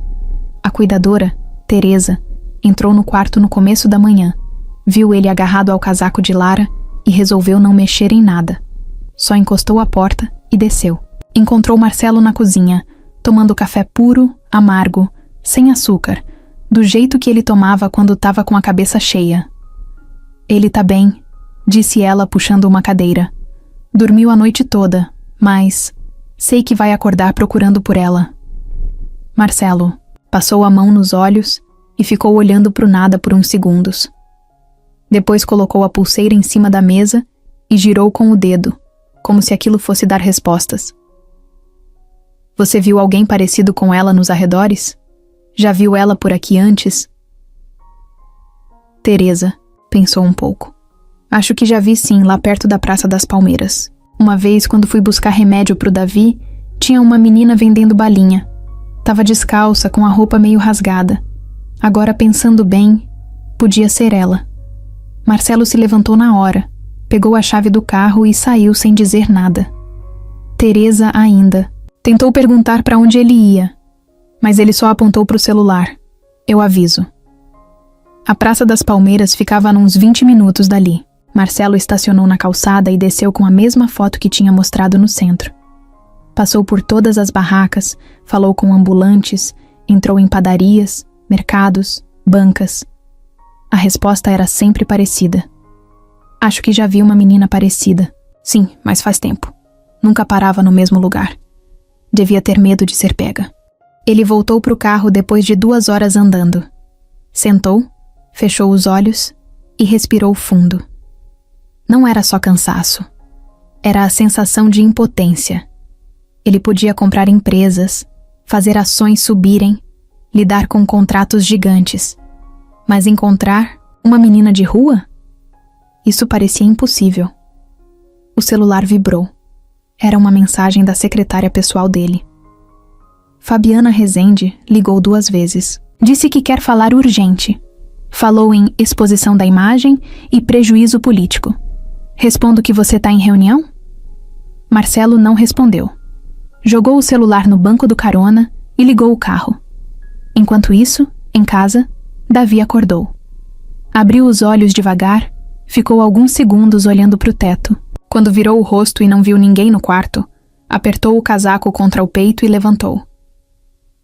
A cuidadora, Teresa, entrou no quarto no começo da manhã, viu ele agarrado ao casaco de Lara e resolveu não mexer em nada. Só encostou a porta e desceu. Encontrou Marcelo na cozinha, tomando café puro, amargo, sem açúcar, do jeito que ele tomava quando estava com a cabeça cheia. Ele tá bem, disse ela puxando uma cadeira. Dormiu a noite toda, mas sei que vai acordar procurando por ela. Marcelo passou a mão nos olhos e ficou olhando pro nada por uns segundos. Depois colocou a pulseira em cima da mesa e girou com o dedo, como se aquilo fosse dar respostas. Você viu alguém parecido com ela nos arredores? Já viu ela por aqui antes? Teresa pensou um pouco. Acho que já vi sim, lá perto da Praça das Palmeiras. Uma vez, quando fui buscar remédio pro Davi, tinha uma menina vendendo balinha. Tava descalça, com a roupa meio rasgada. Agora, pensando bem, podia ser ela. Marcelo se levantou na hora, pegou a chave do carro e saiu sem dizer nada. Teresa ainda. Tentou perguntar para onde ele ia, mas ele só apontou para o celular. Eu aviso. A Praça das Palmeiras ficava a uns 20 minutos dali. Marcelo estacionou na calçada e desceu com a mesma foto que tinha mostrado no centro. Passou por todas as barracas, falou com ambulantes, entrou em padarias, mercados, bancas. A resposta era sempre parecida. Acho que já vi uma menina parecida. Sim, mas faz tempo. Nunca parava no mesmo lugar. Devia ter medo de ser pega. Ele voltou para o carro depois de 2 horas andando. Sentou, fechou os olhos e respirou fundo. Não era só cansaço. Era a sensação de impotência. Ele podia comprar empresas, fazer ações subirem, lidar com contratos gigantes. Mas encontrar uma menina de rua? Isso parecia impossível. O celular vibrou. Era uma mensagem da secretária pessoal dele. Fabiana Rezende ligou 2 vezes. Disse que quer falar urgente. Falou em exposição da imagem e prejuízo político. Respondo que você está em reunião? Marcelo não respondeu. Jogou o celular no banco do carona e ligou o carro. Enquanto isso, em casa, Davi acordou. Abriu os olhos devagar, ficou alguns segundos olhando para o teto. Quando virou o rosto e não viu ninguém no quarto, apertou o casaco contra o peito e levantou.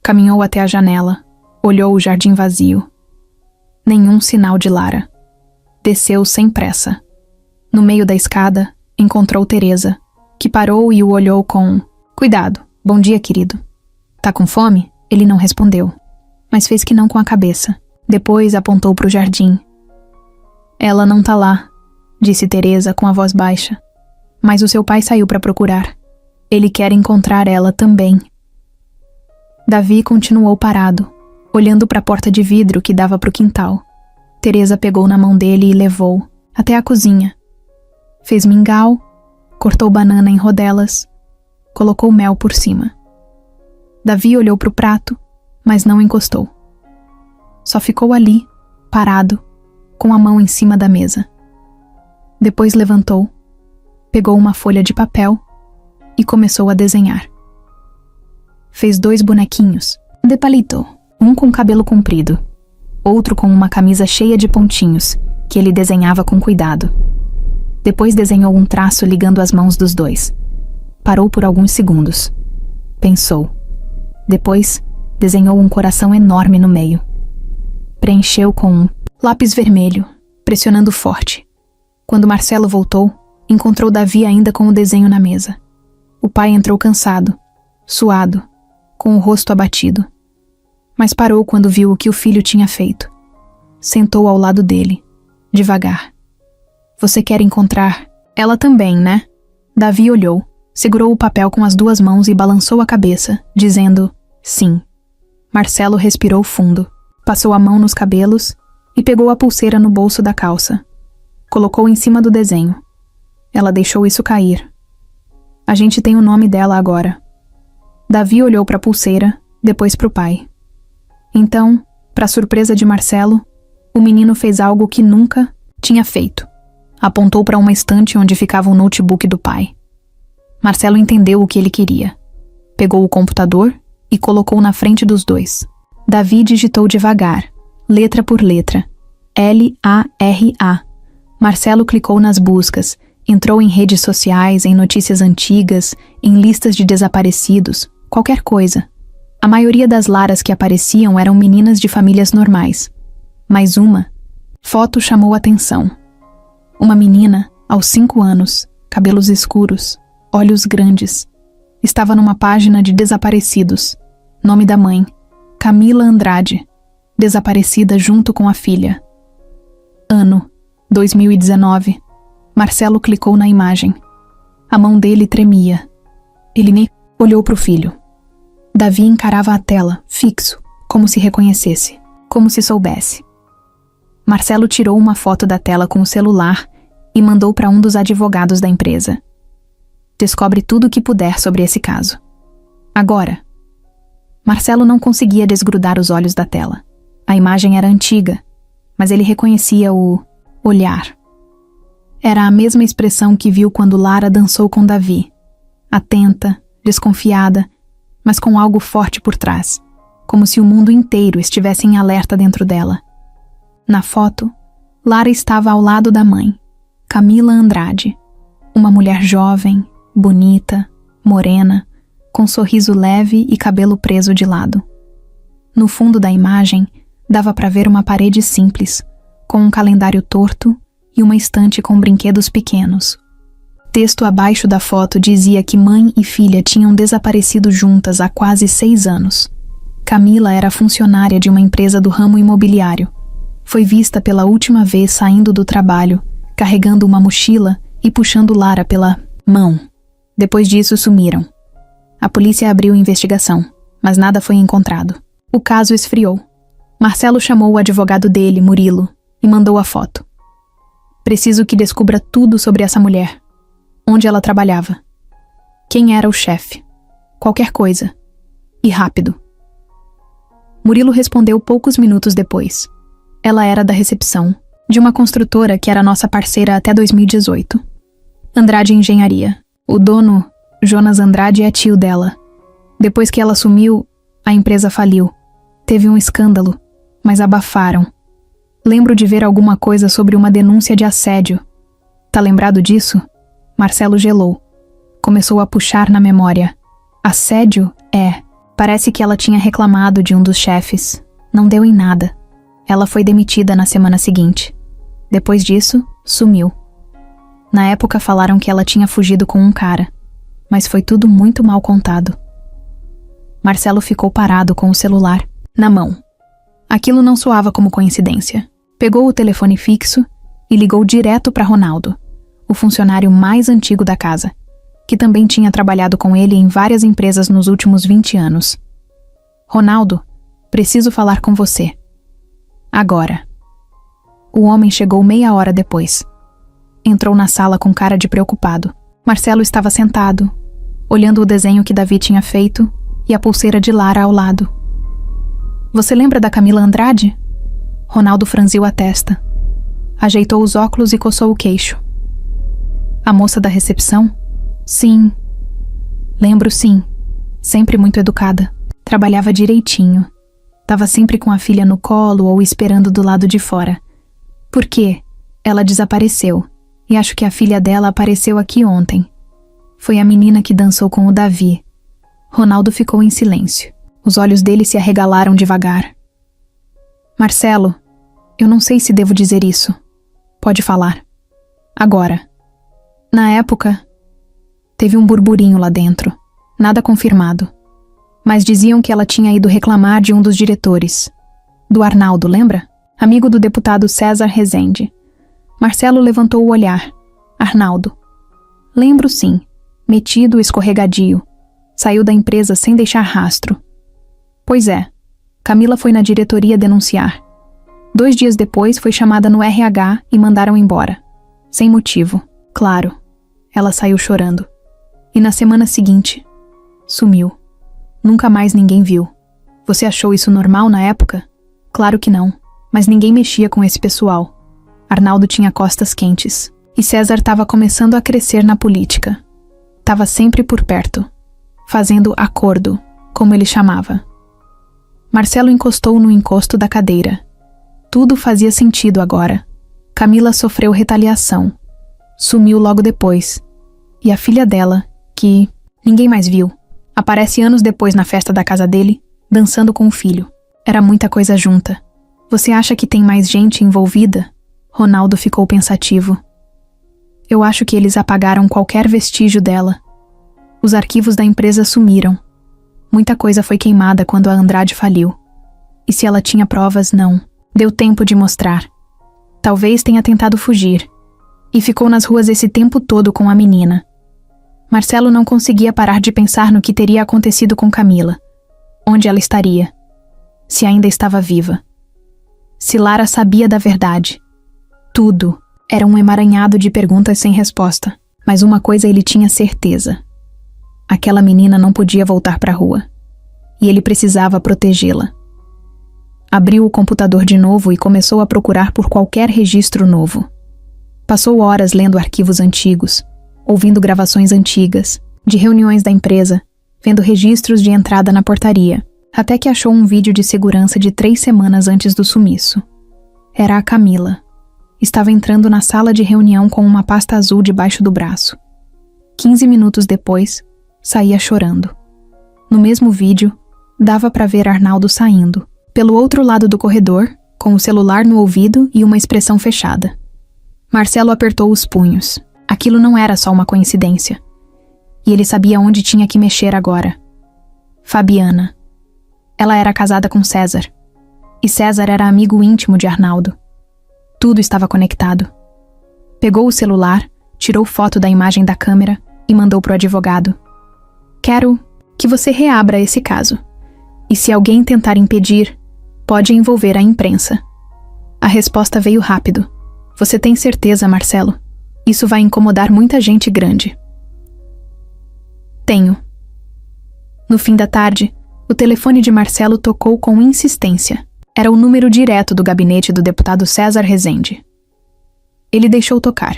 Caminhou até a janela, olhou o jardim vazio. Nenhum sinal de Lara. Desceu sem pressa. No meio da escada, encontrou Teresa, que parou e o olhou com: "Cuidado, bom dia, querido." "Tá com fome?" Ele não respondeu, mas fez que não com a cabeça. Depois apontou para o jardim. "Ela não tá lá", disse Teresa com a voz baixa. "Mas o seu pai saiu para procurar. Ele quer encontrar ela também." Davi continuou parado, olhando para a porta de vidro que dava para o quintal. Teresa pegou na mão dele e levou até a cozinha. Fez mingau, cortou banana em rodelas, colocou mel por cima. Davi olhou para o prato, mas não encostou. Só ficou ali, parado, com a mão em cima da mesa. Depois levantou, pegou uma folha de papel e começou a desenhar. Fez 2 bonequinhos, de palito, um com cabelo comprido, outro com uma camisa cheia de pontinhos, que ele desenhava com cuidado. Depois desenhou um traço ligando as mãos dos 2. Parou por alguns segundos. Pensou. Depois, desenhou um coração enorme no meio. Preencheu com um lápis vermelho, pressionando forte. Quando Marcelo voltou, encontrou Davi ainda com o desenho na mesa. O pai entrou cansado, suado, com o rosto abatido. Mas parou quando viu o que o filho tinha feito. Sentou ao lado dele, devagar. "Você quer encontrar ela também, né?" Davi olhou, segurou o papel com as 2 mãos e balançou a cabeça, dizendo: "Sim." Marcelo respirou fundo, passou a mão nos cabelos e pegou a pulseira no bolso da calça. Colocou em cima do desenho. Ela deixou isso cair. "A gente tem o nome dela agora." Davi olhou para a pulseira, depois para o pai. Então, para surpresa de Marcelo, o menino fez algo que nunca tinha feito. Apontou para uma estante onde ficava o notebook do pai. Marcelo entendeu o que ele queria. Pegou o computador e colocou na frente dos 2. Davi digitou devagar, letra por letra. L-A-R-A. Marcelo clicou nas buscas, entrou em redes sociais, em notícias antigas, em listas de desaparecidos, qualquer coisa. A maioria das Laras que apareciam eram meninas de famílias normais. Mas uma foto chamou atenção. Uma menina, aos 5 anos, cabelos escuros, olhos grandes. Estava numa página de desaparecidos. Nome da mãe: Camila Andrade. Desaparecida junto com a filha. Ano: 2019. Marcelo clicou na imagem. A mão dele tremia. Ele nem olhou para o filho. Davi encarava a tela, fixo, como se reconhecesse, como se soubesse. Marcelo tirou uma foto da tela com o celular e mandou para um dos advogados da empresa. "Descobre tudo o que puder sobre esse caso. Agora." Marcelo não conseguia desgrudar os olhos da tela. A imagem era antiga, mas ele reconhecia o olhar. Era a mesma expressão que viu quando Lara dançou com Davi. Atenta, desconfiada, mas com algo forte por trás, como se o mundo inteiro estivesse em alerta dentro dela. Na foto, Lara estava ao lado da mãe, Camila Andrade. Uma mulher jovem, bonita, morena, com sorriso leve e cabelo preso de lado. No fundo da imagem, dava para ver uma parede simples, com um calendário torto e uma estante com brinquedos pequenos. Texto abaixo da foto dizia que mãe e filha tinham desaparecido juntas há quase 6 anos. Camila era funcionária de uma empresa do ramo imobiliário. Foi vista pela última vez saindo do trabalho, carregando uma mochila e puxando Lara pela mão. Depois disso, sumiram. A polícia abriu investigação, mas nada foi encontrado. O caso esfriou. Marcelo chamou o advogado dele, Murilo, e mandou a foto. Preciso que descubra tudo sobre essa mulher. Onde ela trabalhava. Quem era o chefe. Qualquer coisa. E rápido. Murilo respondeu poucos minutos depois. Ela era da recepção, de uma construtora que era nossa parceira até 2018. Andrade Engenharia. O dono, Jonas Andrade, é tio dela. Depois que ela sumiu, a empresa faliu. Teve um escândalo, mas abafaram. Lembro de ver alguma coisa sobre uma denúncia de assédio. Tá lembrado disso? Marcelo gelou. Começou a puxar na memória. Assédio? Parece que ela tinha reclamado de um dos chefes. Não deu em nada. Ela foi demitida na semana seguinte. Depois disso, sumiu. Na época falaram que ela tinha fugido com um cara, mas foi tudo muito mal contado. Marcelo ficou parado com o celular na mão. Aquilo não soava como coincidência. Pegou o telefone fixo e ligou direto para Ronaldo, o funcionário mais antigo da casa, que também tinha trabalhado com ele em várias empresas nos últimos 20 anos. Ronaldo, preciso falar com você. Agora. O homem chegou meia hora depois. Entrou na sala com cara de preocupado. Marcelo estava sentado, olhando o desenho que Davi tinha feito e a pulseira de Lara ao lado. Você lembra da Camila Andrade? Ronaldo franziu a testa. Ajeitou os óculos e coçou o queixo. A moça da recepção? Sim. Lembro sim. Sempre muito educada. Trabalhava direitinho. Tava sempre com a filha no colo ou esperando do lado de fora. Por quê? Ela desapareceu. E acho que a filha dela apareceu aqui ontem. Foi a menina que dançou com o Davi. Ronaldo ficou em silêncio. Os olhos dele se arregalaram devagar. Marcelo, eu não sei se devo dizer isso. Pode falar. Agora. Na época, teve um burburinho lá dentro. Nada confirmado. Mas diziam que ela tinha ido reclamar de um dos diretores. Do Arnaldo, lembra? Amigo do deputado César Rezende. Marcelo levantou o olhar. Arnaldo. Lembro sim. Metido, escorregadio. Saiu da empresa sem deixar rastro. Pois é. Camila foi na diretoria denunciar. 2 dias depois foi chamada no RH e mandaram embora. Sem motivo. Claro. Ela saiu chorando. E na semana seguinte, sumiu. Nunca mais ninguém viu. Você achou isso normal na época? Claro que não. Mas ninguém mexia com esse pessoal. Arnaldo tinha costas quentes. E César estava começando a crescer na política. Estava sempre por perto. Fazendo acordo, como ele chamava. Marcelo encostou no encosto da cadeira. Tudo fazia sentido agora. Camila sofreu retaliação. Sumiu logo depois. E a filha dela, que ninguém mais viu, aparece anos depois na festa da casa dele, dançando com o filho. Era muita coisa junta. Você acha que tem mais gente envolvida? Ronaldo ficou pensativo. Eu acho que eles apagaram qualquer vestígio dela. Os arquivos da empresa sumiram. Muita coisa foi queimada quando a Andrade faliu. E se ela tinha provas, não. Deu tempo de mostrar. Talvez tenha tentado fugir. E ficou nas ruas esse tempo todo com a menina. Marcelo não conseguia parar de pensar no que teria acontecido com Camila. Onde ela estaria? Se ainda estava viva. Se Lara sabia da verdade. Tudo. Era um emaranhado de perguntas sem resposta. Mas uma coisa ele tinha certeza. Aquela menina não podia voltar para a rua. E ele precisava protegê-la. Abriu o computador de novo e começou a procurar por qualquer registro novo. Passou horas lendo arquivos antigos, ouvindo gravações antigas, de reuniões da empresa, vendo registros de entrada na portaria, até que achou um vídeo de segurança de 3 semanas antes do sumiço. Era a Camila. Estava entrando na sala de reunião com uma pasta azul debaixo do braço. 15 minutos depois, saía chorando. No mesmo vídeo, dava para ver Arnaldo saindo, pelo outro lado do corredor, com o celular no ouvido e uma expressão fechada. Marcelo apertou os punhos. Aquilo não era só uma coincidência. E ele sabia onde tinha que mexer agora. Fabiana. Ela era casada com César. E César era amigo íntimo de Arnaldo. Tudo estava conectado. Pegou o celular, tirou foto da imagem da câmera e mandou pro advogado. Quero que você reabra esse caso. E se alguém tentar impedir, pode envolver a imprensa. A resposta veio rápido. Você tem certeza, Marcelo? Isso vai incomodar muita gente grande. Tenho. No fim da tarde, o telefone de Marcelo tocou com insistência. Era o número direto do gabinete do deputado César Rezende. Ele deixou tocar.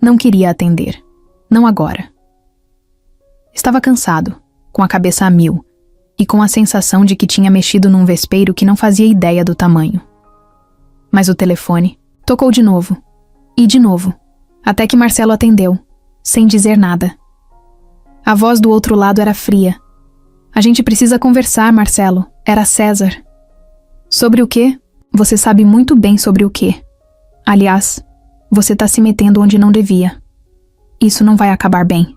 Não queria atender. Não agora. Estava cansado, com a cabeça a mil, e com a sensação de que tinha mexido num vespeiro que não fazia ideia do tamanho. Mas o telefone tocou de novo, e de novo, até que Marcelo atendeu, sem dizer nada. A voz do outro lado era fria. A gente precisa conversar, Marcelo. Era César. Sobre o quê? Você sabe muito bem sobre o quê. Aliás, você tá se metendo onde não devia. Isso não vai acabar bem.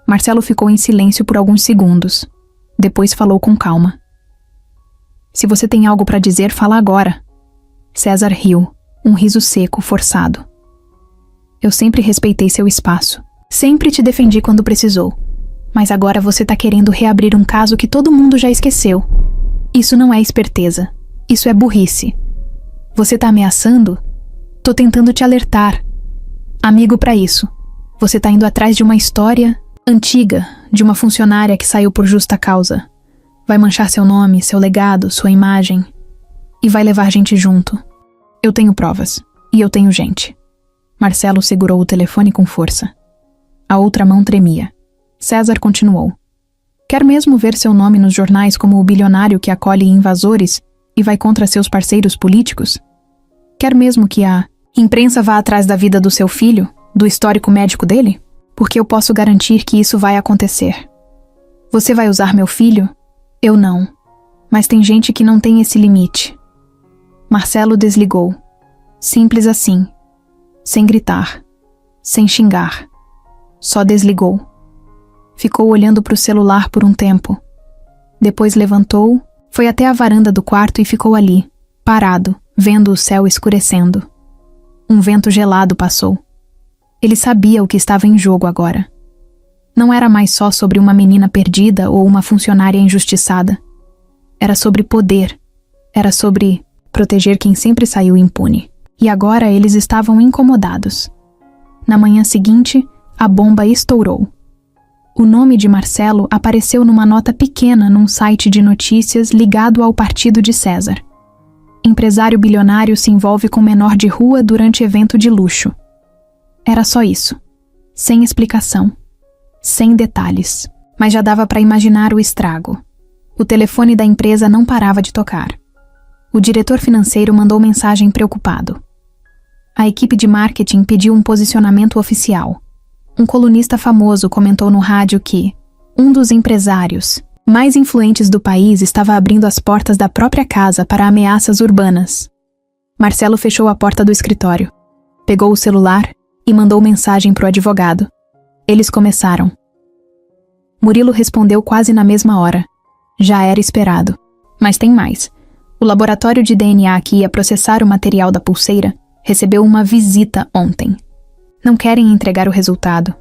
Marcelo ficou em silêncio por alguns segundos. Depois falou com calma. Se você tem algo para dizer, fala agora. César riu, um riso seco, forçado. Eu sempre respeitei seu espaço. Sempre te defendi quando precisou. Mas agora você tá querendo reabrir um caso que todo mundo já esqueceu. Isso não é esperteza. Isso é burrice. Você tá ameaçando? Tô tentando te alertar. Amigo pra isso. Você tá indo atrás de uma história antiga, de uma funcionária que saiu por justa causa. Vai manchar seu nome, seu legado, sua imagem. E vai levar gente junto. Eu tenho provas. E eu tenho gente. Marcelo segurou o telefone com força. A outra mão tremia. César continuou. Quer mesmo ver seu nome nos jornais como o bilionário que acolhe invasores e vai contra seus parceiros políticos? Quer mesmo que a imprensa vá atrás da vida do seu filho, do histórico médico dele? Porque eu posso garantir que isso vai acontecer. Você vai usar meu filho? Eu não. Mas tem gente que não tem esse limite. Marcelo desligou. Simples assim. Sem gritar. Sem xingar. Só desligou. Ficou olhando para o celular por um tempo. Depois levantou, foi até a varanda do quarto e ficou ali, parado, vendo o céu escurecendo. Um vento gelado passou. Ele sabia o que estava em jogo agora. Não era mais só sobre uma menina perdida ou uma funcionária injustiçada. Era sobre poder. Era sobre proteger quem sempre saiu impune. E agora eles estavam incomodados. Na manhã seguinte, a bomba estourou. O nome de Marcelo apareceu numa nota pequena num site de notícias ligado ao partido de César. Empresário bilionário se envolve com menor de rua durante evento de luxo. Era só isso. Sem explicação. Sem detalhes. Mas já dava para imaginar o estrago. O telefone da empresa não parava de tocar. O diretor financeiro mandou mensagem preocupado. A equipe de marketing pediu um posicionamento oficial. Um colunista famoso comentou no rádio que um dos empresários mais influentes do país estava abrindo as portas da própria casa para ameaças urbanas. Marcelo fechou a porta do escritório, pegou o celular e mandou mensagem para o advogado. Eles começaram. Murilo respondeu quase na mesma hora. Já era esperado. Mas tem mais. O laboratório de DNA que ia processar o material da pulseira recebeu uma visita ontem. Não querem entregar o resultado.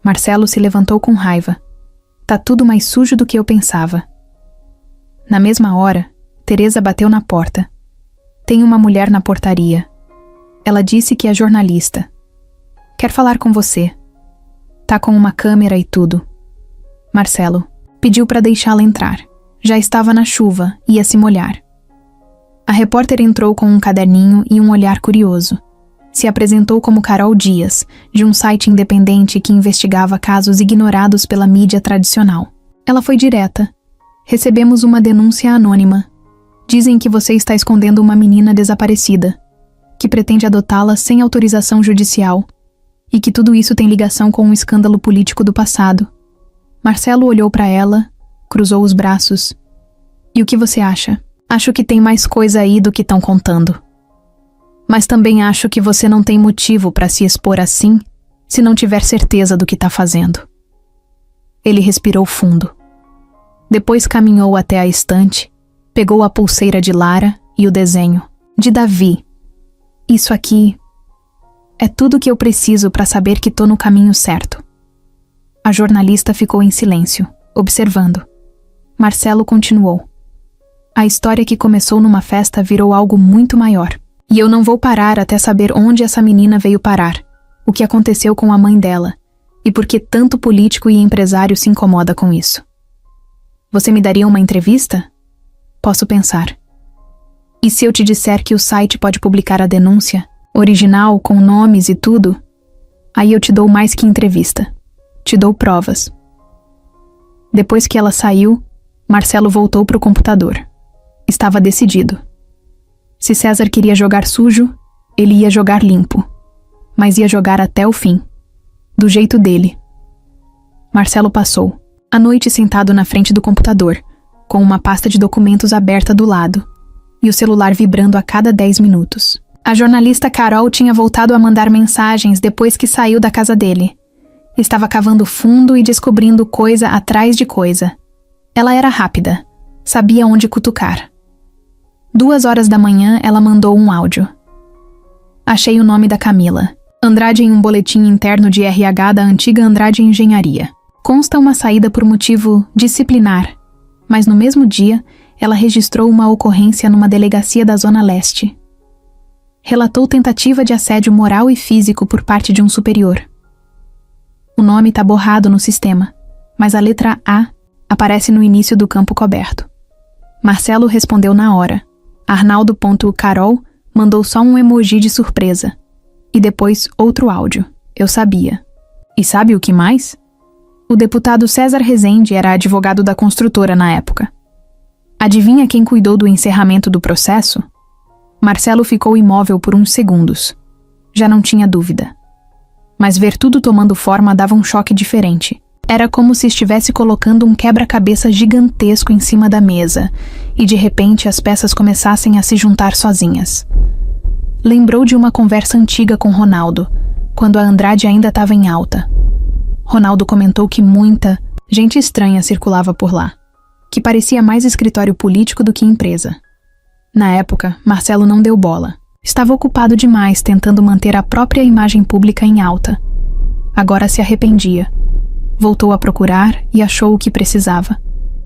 Marcelo se levantou com raiva. Tá tudo mais sujo do que eu pensava. Na mesma hora, Teresa bateu na porta. Tem uma mulher na portaria. Ela disse que é jornalista. Quer falar com você. Tá com uma câmera e tudo. Marcelo pediu para deixá-la entrar. Já estava na chuva, ia se molhar. A repórter entrou com um caderninho e um olhar curioso. Se apresentou como Carol Dias, de um site independente que investigava casos ignorados pela mídia tradicional. Ela foi direta. Recebemos uma denúncia anônima. Dizem que você está escondendo uma menina desaparecida. que pretende adotá-la sem autorização judicial e que tudo isso tem ligação com um escândalo político do passado. Marcelo olhou para ela, cruzou os braços. E o que você acha? Acho que tem mais coisa aí do que estão contando. Mas também acho que você não tem motivo para se expor assim se não tiver certeza do que está fazendo. Ele respirou fundo. Depois caminhou até a estante, pegou a pulseira de Lara e o desenho de Davi. Isso aqui é tudo que eu preciso para saber que tô no caminho certo. A jornalista ficou em silêncio, observando. Marcelo continuou. A história que começou numa festa virou algo muito maior. E eu não vou parar até saber onde essa menina veio parar, o que aconteceu com a mãe dela, e por que tanto político e empresário se incomoda com isso. Você me daria uma entrevista? Posso pensar. E se eu te disser que o site pode publicar a denúncia, original, com nomes e tudo? Aí eu te dou mais que entrevista. Te dou provas. Depois que ela saiu, Marcelo voltou para o computador. Estava decidido. Se César queria jogar sujo, ele ia jogar limpo. Mas ia jogar até o fim. Do jeito dele. Marcelo passou a noite sentado na frente do computador, com uma pasta de documentos aberta do lado, e o celular vibrando a cada 10 minutos. A jornalista Carol tinha voltado a mandar mensagens depois que saiu da casa dele. Estava cavando fundo e descobrindo coisa atrás de coisa. Ela era rápida. Sabia onde cutucar. 2h da manhã, ela mandou um áudio. Achei o nome da Camila. Andrade em um boletim interno de RH da antiga Andrade Engenharia. Consta uma saída por motivo disciplinar, mas no mesmo dia, ela registrou uma ocorrência numa delegacia da Zona Leste. Relatou tentativa de assédio moral e físico por parte de um superior. O nome está borrado no sistema, mas a letra A aparece no início do campo coberto. Marcelo respondeu na hora. Arnaldo.Carol mandou só um emoji de surpresa. E depois outro áudio. Eu sabia. E sabe o que mais? O deputado César Rezende era advogado da construtora na época. Adivinha quem cuidou do encerramento do processo? Marcelo ficou imóvel por uns segundos. Já não tinha dúvida. Mas ver tudo tomando forma dava um choque diferente. Era como se estivesse colocando um quebra-cabeça gigantesco em cima da mesa, e de repente as peças começassem a se juntar sozinhas. Lembrou de uma conversa antiga com Ronaldo, quando a Andrade ainda estava em alta. Ronaldo comentou que muita gente estranha circulava por lá, que parecia mais escritório político do que empresa. Na época, Marcelo não deu bola. Estava ocupado demais tentando manter a própria imagem pública em alta. Agora se arrependia. Voltou a procurar e achou o que precisava.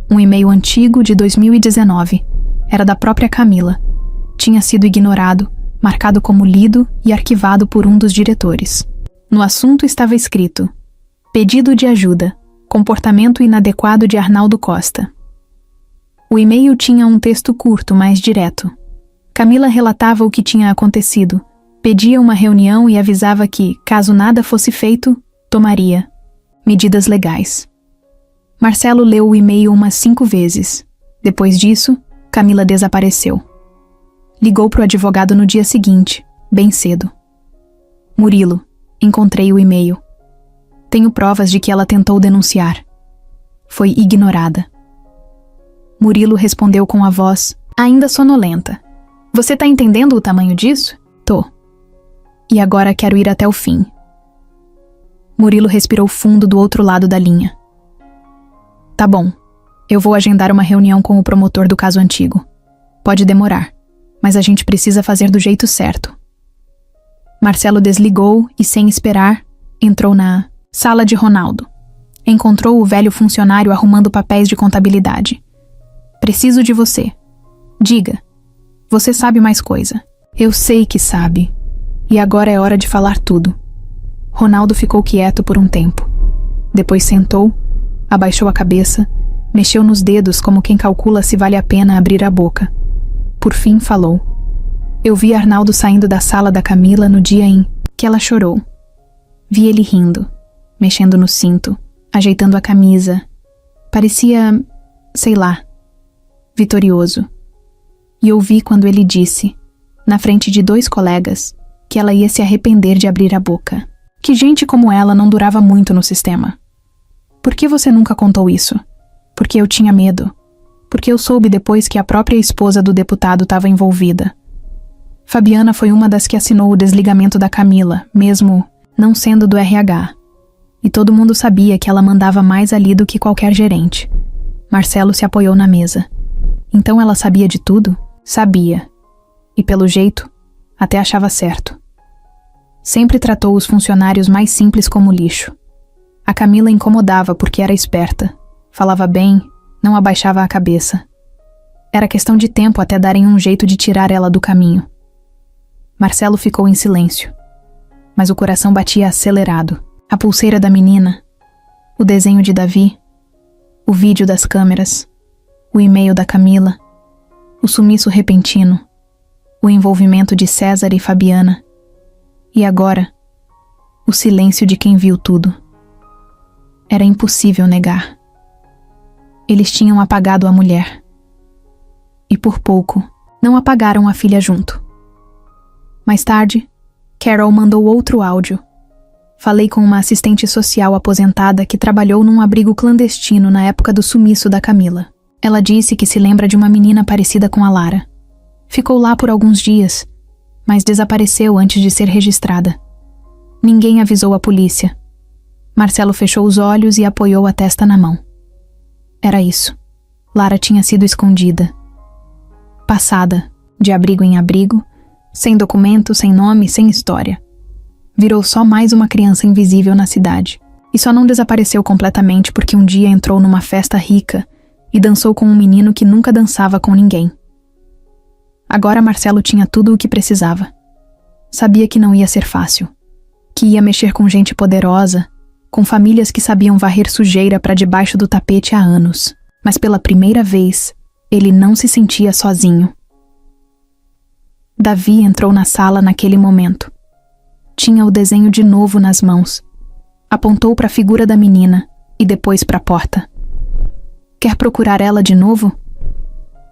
Um e-mail antigo de 2019. Era da própria Camila. Tinha sido ignorado, marcado como lido e arquivado por um dos diretores. No assunto estava escrito: pedido de ajuda, comportamento inadequado de Arnaldo Costa. O e-mail tinha um texto curto, mas direto. Camila relatava o que tinha acontecido, pedia uma reunião e avisava que, caso nada fosse feito, tomaria medidas legais. Marcelo leu o e-mail umas 5 vezes. Depois disso, Camila desapareceu. Ligou para o advogado no dia seguinte, bem cedo. Murilo, encontrei o e-mail. Tenho provas de que ela tentou denunciar. Foi ignorada. Murilo respondeu com a voz ainda sonolenta. Você tá entendendo o tamanho disso? Tô. E agora quero ir até o fim. Murilo respirou fundo do outro lado da linha. Tá bom. Eu vou agendar uma reunião com o promotor do caso antigo. Pode demorar, mas a gente precisa fazer do jeito certo. Marcelo desligou e, sem esperar, entrou na sala de Ronaldo. Encontrou o velho funcionário arrumando papéis de contabilidade. Preciso de você. Diga. Você sabe mais coisa. Eu sei que sabe. E agora é hora de falar tudo. Ronaldo ficou quieto por um tempo. Depois sentou, abaixou a cabeça, mexeu nos dedos como quem calcula se vale a pena abrir a boca. Por fim falou. Eu vi Arnaldo saindo da sala da Camila no dia em que ela chorou. Vi ele rindo, mexendo no cinto, ajeitando a camisa. Parecia, sei lá, vitorioso. E ouvi quando ele disse: na frente de 2 colegas, que ela ia se arrepender de abrir a boca. Que gente como ela não durava muito no sistema. Por que você nunca contou isso? Porque eu tinha medo. Porque eu soube depois que a própria esposa do deputado estava envolvida. Fabiana foi uma das que assinou o desligamento da Camila, mesmo não sendo do RH. E todo mundo sabia que ela mandava mais ali do que qualquer gerente. Marcelo se apoiou na mesa. Então ela sabia de tudo? Sabia. E pelo jeito, até achava certo. Sempre tratou os funcionários mais simples como lixo. A Camila incomodava porque era esperta. Falava bem, não abaixava a cabeça. Era questão de tempo até darem um jeito de tirar ela do caminho. Marcelo ficou em silêncio, mas o coração batia acelerado. A pulseira da menina, o desenho de Davi, o vídeo das câmeras, o e-mail da Camila, o sumiço repentino, o envolvimento de César e Fabiana, e agora, o silêncio de quem viu tudo. Era impossível negar. Eles tinham apagado a mulher. E por pouco, não apagaram a filha junto. Mais tarde, Carol mandou outro áudio. Falei com uma assistente social aposentada que trabalhou num abrigo clandestino na época do sumiço da Camila. Ela disse que se lembra de uma menina parecida com a Lara. Ficou lá por alguns dias, mas desapareceu antes de ser registrada. Ninguém avisou a polícia. Marcelo fechou os olhos e apoiou a testa na mão. Era isso. Lara tinha sido escondida. Passada, de abrigo em abrigo, sem documento, sem nome, sem história. Virou só mais uma criança invisível na cidade. E só não desapareceu completamente porque um dia entrou numa festa rica e dançou com um menino que nunca dançava com ninguém. Agora Marcelo tinha tudo o que precisava. Sabia que não ia ser fácil. Que ia mexer com gente poderosa, com famílias que sabiam varrer sujeira para debaixo do tapete há anos. Mas pela primeira vez, ele não se sentia sozinho. Davi entrou na sala naquele momento. Tinha o desenho de novo nas mãos. Apontou para a figura da menina e depois para a porta. Quer procurar ela de novo?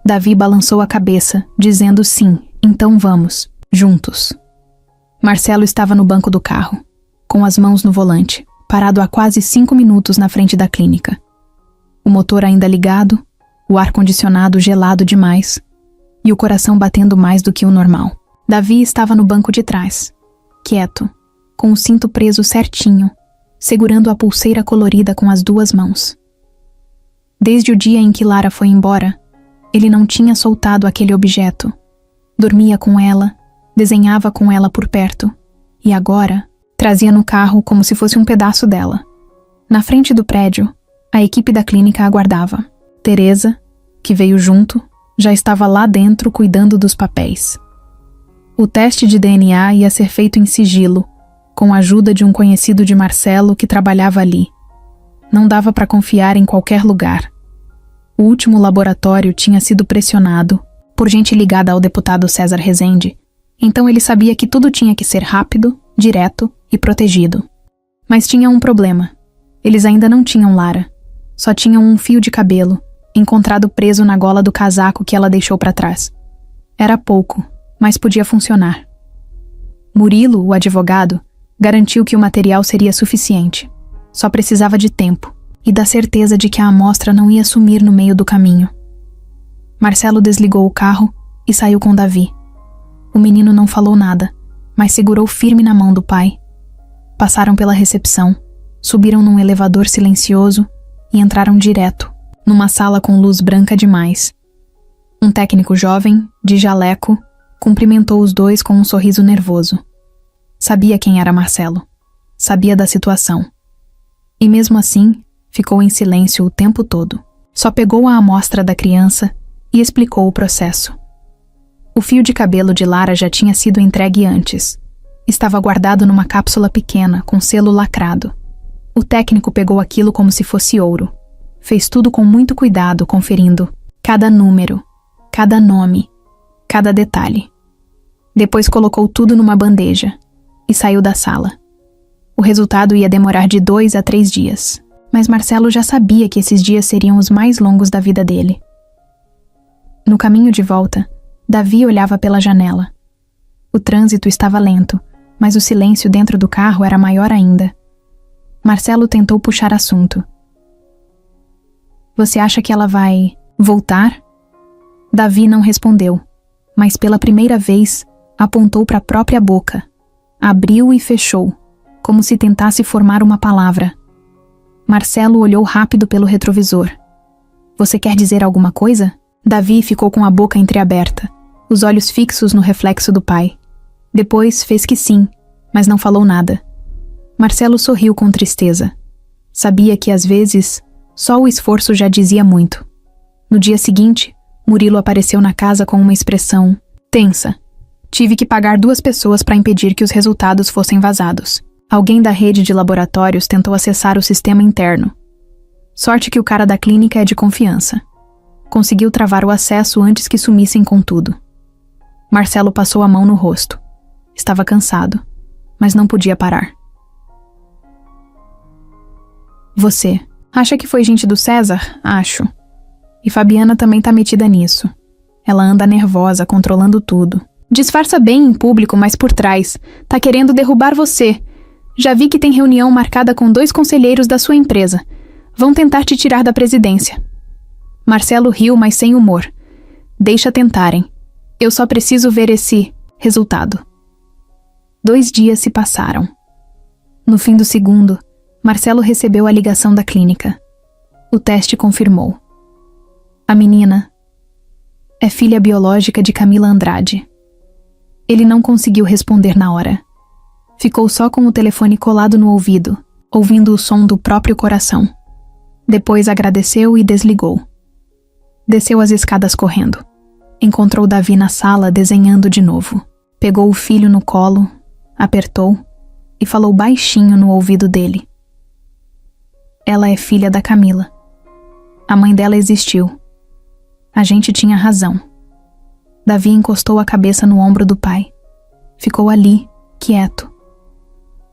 Davi balançou a cabeça, dizendo sim, então vamos, juntos. Marcelo estava no banco do carro, com as mãos no volante, parado há quase 5 minutos na frente da clínica. O motor ainda ligado, o ar-condicionado gelado demais e o coração batendo mais do que o normal. Davi estava no banco de trás, quieto, com o cinto preso certinho, segurando a pulseira colorida com as 2 mãos. Desde o dia em que Lara foi embora, ele não tinha soltado aquele objeto. Dormia com ela, desenhava com ela por perto, e agora trazia no carro como se fosse um pedaço dela. Na frente do prédio, a equipe da clínica aguardava. Teresa, que veio junto, já estava lá dentro cuidando dos papéis. O teste de DNA ia ser feito em sigilo, com a ajuda de um conhecido de Marcelo que trabalhava ali. Não dava para confiar em qualquer lugar. O último laboratório tinha sido pressionado por gente ligada ao deputado César Rezende, então ele sabia que tudo tinha que ser rápido, direto e protegido. Mas tinha um problema. Eles ainda não tinham Lara. Só tinham um fio de cabelo, encontrado preso na gola do casaco que ela deixou para trás. Era pouco, mas podia funcionar. Murilo, o advogado, garantiu que o material seria suficiente. Só precisava de tempo e da certeza de que a amostra não ia sumir no meio do caminho. Marcelo desligou o carro e saiu com Davi. O menino não falou nada, mas segurou firme na mão do pai. Passaram pela recepção, subiram num elevador silencioso e entraram direto, numa sala com luz branca demais. Um técnico jovem, de jaleco, cumprimentou os dois com um sorriso nervoso. Sabia quem era Marcelo. Sabia da situação. E mesmo assim, ficou em silêncio o tempo todo. Só pegou a amostra da criança e explicou o processo. O fio de cabelo de Lara já tinha sido entregue antes. Estava guardado numa cápsula pequena, com selo lacrado. O técnico pegou aquilo como se fosse ouro. Fez tudo com muito cuidado, conferindo cada número, cada nome, cada detalhe. Depois colocou tudo numa bandeja e saiu da sala. O resultado ia demorar de 2 a 3 dias, mas Marcelo já sabia que esses dias seriam os mais longos da vida dele. No caminho de volta, Davi olhava pela janela. O trânsito estava lento, mas o silêncio dentro do carro era maior ainda. Marcelo tentou puxar assunto. Você acha que ela vai voltar? Davi não respondeu, mas pela primeira vez apontou para a própria boca. Abriu e fechou, como se tentasse formar uma palavra. Marcelo olhou rápido pelo retrovisor. Você quer dizer alguma coisa? Davi ficou com a boca entreaberta, os olhos fixos no reflexo do pai. Depois fez que sim, mas não falou nada. Marcelo sorriu com tristeza. Sabia que às vezes só o esforço já dizia muito. No dia seguinte, Murilo apareceu na casa com uma expressão tensa. Tive que pagar 2 pessoas para impedir que os resultados fossem vazados. Alguém da rede de laboratórios tentou acessar o sistema interno. Sorte que o cara da clínica é de confiança. Conseguiu travar o acesso antes que sumissem com tudo. Marcelo passou a mão no rosto. Estava cansado, mas não podia parar. Você acha que foi gente do César? Acho. E Fabiana também tá metida nisso. Ela anda nervosa, controlando tudo. Disfarça bem em público, mas por trás. Tá querendo derrubar você. Já vi que tem reunião marcada com 2 conselheiros da sua empresa. Vão tentar te tirar da presidência. Marcelo riu, mas sem humor. Deixa tentarem. Eu só preciso ver esse resultado. 2 dias se passaram. No fim do segundo, Marcelo recebeu a ligação da clínica. O teste confirmou. A menina é filha biológica de Camila Andrade. Ele não conseguiu responder na hora. Ficou só com o telefone colado no ouvido, ouvindo o som do próprio coração. Depois agradeceu e desligou. Desceu as escadas correndo. Encontrou Davi na sala desenhando de novo. Pegou o filho no colo, apertou e falou baixinho no ouvido dele. Ela é filha da Camila. A mãe dela existiu. A gente tinha razão. Davi encostou a cabeça no ombro do pai. Ficou ali, quieto,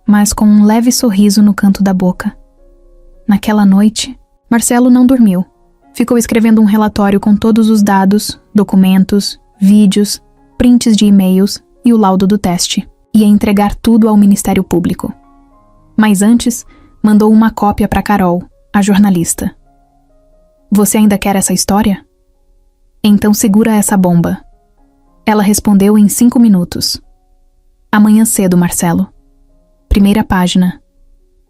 mas com um leve sorriso no canto da boca. Naquela noite, Marcelo não dormiu. Ficou escrevendo um relatório com todos os dados, documentos, vídeos, prints de e-mails e o laudo do teste. Ia entregar tudo ao Ministério Público. Mas antes, mandou uma cópia para Carol, a jornalista. Você ainda quer essa história? Então segura essa bomba. Ela respondeu em 5 minutos. Amanhã cedo, Marcelo. Primeira página.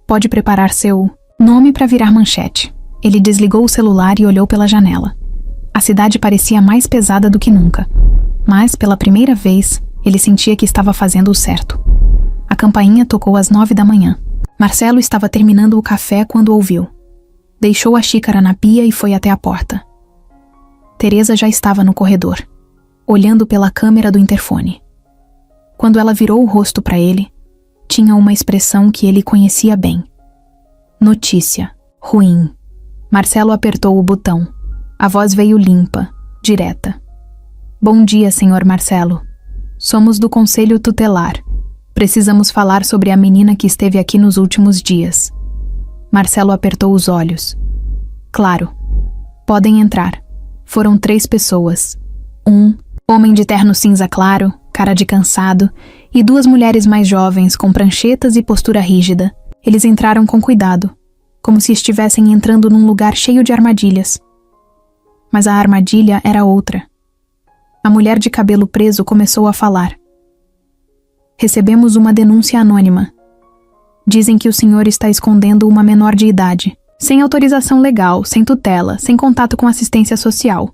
Pode preparar seu nome para virar manchete. Ele desligou o celular e olhou pela janela. A cidade parecia mais pesada do que nunca. Mas, pela primeira vez, ele sentia que estava fazendo o certo. A campainha tocou às 9 da manhã. Marcelo estava terminando o café quando ouviu. Deixou a xícara na pia e foi até a porta. Teresa já estava no corredor, olhando pela câmera do interfone. Quando ela virou o rosto para ele, tinha uma expressão que ele conhecia bem. Notícia. Ruim. Marcelo apertou o botão. A voz veio limpa, direta. Bom dia, senhor Marcelo. Somos do Conselho Tutelar. Precisamos falar sobre a menina que esteve aqui nos últimos dias. Marcelo apertou os olhos. Claro. Podem entrar. Foram 3 pessoas. Um homem de terno cinza claro, cara de cansado, e 2 mulheres mais jovens com pranchetas e postura rígida. Eles entraram com cuidado, como se estivessem entrando num lugar cheio de armadilhas. Mas a armadilha era outra. A mulher de cabelo preso começou a falar. Recebemos uma denúncia anônima. Dizem que o senhor está escondendo uma menor de idade, sem autorização legal, sem tutela, sem contato com assistência social.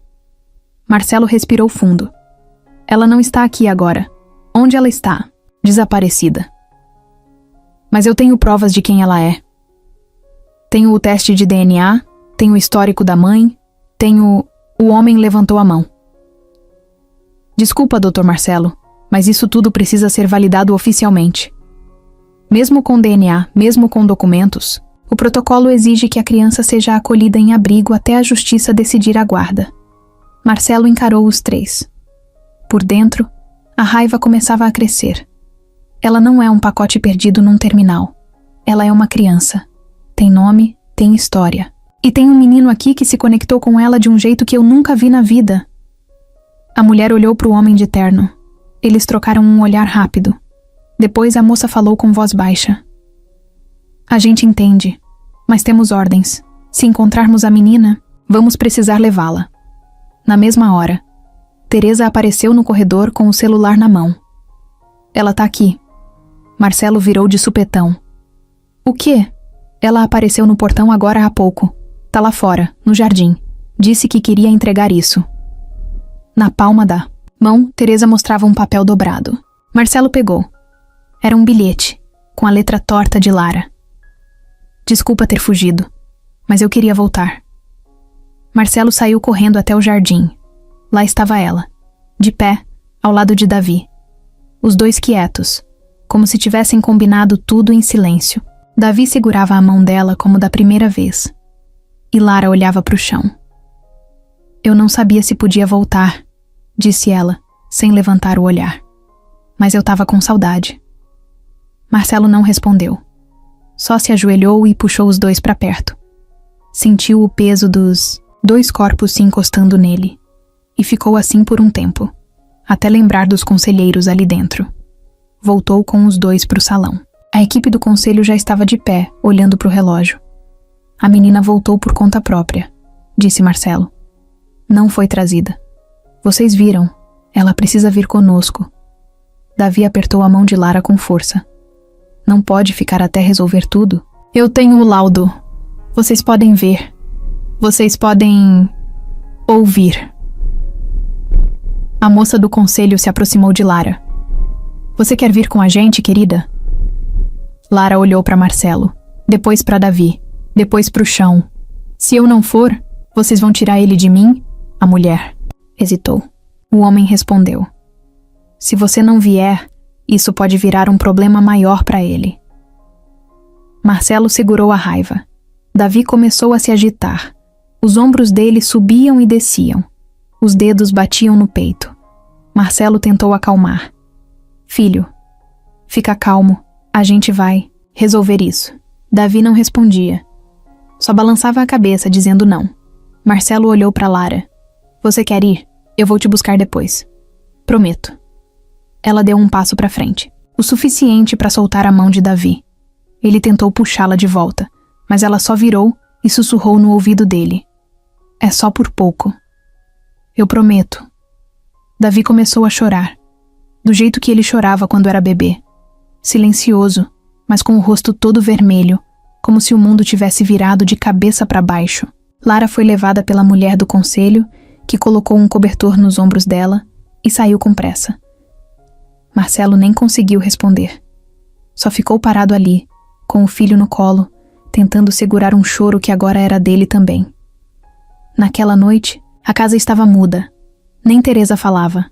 Marcelo respirou fundo. Ela não está aqui agora. Onde ela está? Desaparecida. Mas eu tenho provas de quem ela é. Tenho o teste de DNA, tenho o histórico da mãe, tenho... O homem levantou a mão. Desculpa, Dr. Marcelo, mas isso tudo precisa ser validado oficialmente. Mesmo com DNA, mesmo com documentos, o protocolo exige que a criança seja acolhida em abrigo até a justiça decidir a guarda. Marcelo encarou os 3. Por dentro, a raiva começava a crescer. Ela não é um pacote perdido num terminal. Ela é uma criança. Tem nome, tem história. E tem um menino aqui que se conectou com ela de um jeito que eu nunca vi na vida. A mulher olhou para o homem de terno. Eles trocaram um olhar rápido. Depois a moça falou com voz baixa. A gente entende, mas temos ordens. Se encontrarmos a menina, vamos precisar levá-la. Na mesma hora, Teresa apareceu no corredor com o celular na mão. Ela tá aqui. Marcelo virou de supetão. O quê? Ela apareceu no portão agora há pouco. Tá lá fora, no jardim. Disse que queria entregar isso. Na palma da mão, Teresa mostrava um papel dobrado. Marcelo pegou. Era um bilhete, com a letra torta de Lara. Desculpa ter fugido, mas eu queria voltar. Marcelo saiu correndo até o jardim. Lá estava ela, de pé, ao lado de Davi. Os dois quietos, como se tivessem combinado tudo em silêncio. Davi segurava a mão dela como da primeira vez. E Lara olhava para o chão. Eu não sabia se podia voltar, disse ela, sem levantar o olhar. Mas eu estava com saudade. Marcelo não respondeu. Só se ajoelhou e puxou os dois para perto. Sentiu o peso dos dois corpos se encostando nele. E ficou assim por um tempo, até lembrar dos conselheiros ali dentro. Voltou com os dois para o salão. A equipe do conselho já estava de pé, olhando para o relógio. A menina voltou por conta própria, disse Marcelo. Não foi trazida. Vocês viram, ela precisa vir conosco. Davi apertou a mão de Lara com força. Não pode ficar até resolver tudo. Eu tenho o laudo. Vocês podem ver. Vocês podem ouvir. A moça do conselho se aproximou de Lara. Você quer vir com a gente, querida? Lara olhou para Marcelo, depois para Davi, depois para o chão. Se eu não for, vocês vão tirar ele de mim? A mulher hesitou. O homem respondeu. Se você não vier, isso pode virar um problema maior para ele. Marcelo segurou a raiva. Davi começou a se agitar. Os ombros dele subiam e desciam. Os dedos batiam no peito. Marcelo tentou acalmar. Filho, fica calmo. A gente vai resolver isso. Davi não respondia. Só balançava a cabeça, dizendo não. Marcelo olhou para Lara. Você quer ir? Eu vou te buscar depois. Prometo. Ela deu um passo para frente, o suficiente para soltar a mão de Davi. Ele tentou puxá-la de volta, mas ela só virou e sussurrou no ouvido dele. É só por pouco. Eu prometo. Davi começou a chorar, do jeito que ele chorava quando era bebê. Silencioso, mas com o rosto todo vermelho, como se o mundo tivesse virado de cabeça para baixo. Lara foi levada pela mulher do conselho, que colocou um cobertor nos ombros dela e saiu com pressa. Marcelo nem conseguiu responder. Só ficou parado ali, com o filho no colo, tentando segurar um choro que agora era dele também. Naquela noite, a casa estava muda. Nem Teresa falava.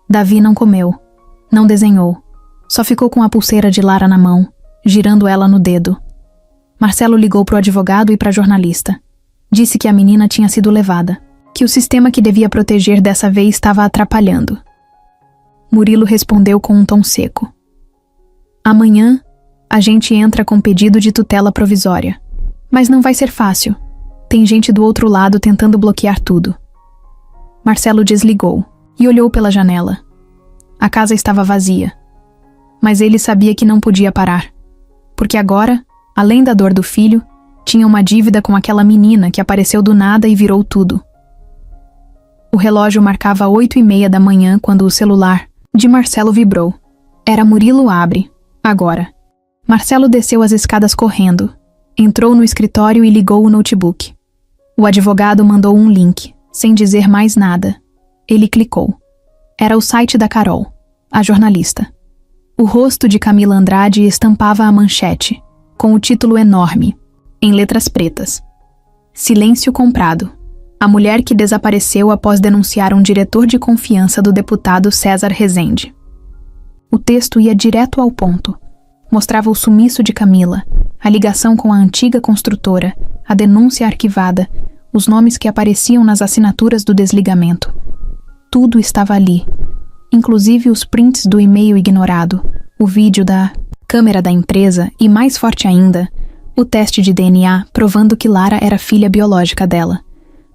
Davi não comeu, não desenhou. Só ficou com a pulseira de Lara na mão, girando ela no dedo. Marcelo ligou para o advogado e para a jornalista. Disse que a menina tinha sido levada, que o sistema que devia proteger dessa vez estava atrapalhando. Murilo respondeu com um tom seco. Amanhã, a gente entra com pedido de tutela provisória. Mas não vai ser fácil. Tem gente do outro lado tentando bloquear tudo. Marcelo desligou e olhou pela janela. A casa estava vazia. Mas ele sabia que não podia parar. Porque agora, além da dor do filho, tinha uma dívida com aquela menina que apareceu do nada e virou tudo. O relógio marcava 8h30 da manhã quando o celular de Marcelo vibrou. Era Murilo Abre. Agora. Marcelo desceu as escadas correndo. Entrou no escritório e ligou o notebook. O advogado mandou um link, sem dizer mais nada. Ele clicou. Era o site da Carol, a jornalista. O rosto de Camila Andrade estampava a manchete, com o título enorme, em letras pretas. Silêncio comprado. A mulher que desapareceu após denunciar um diretor de confiança do deputado César Rezende. O texto ia direto ao ponto. Mostrava o sumiço de Camila, a ligação com a antiga construtora, a denúncia arquivada, os nomes que apareciam nas assinaturas do desligamento. Tudo estava ali, inclusive os prints do e-mail ignorado, o vídeo da câmera da empresa e, mais forte ainda, o teste de DNA provando que Lara era filha biológica dela.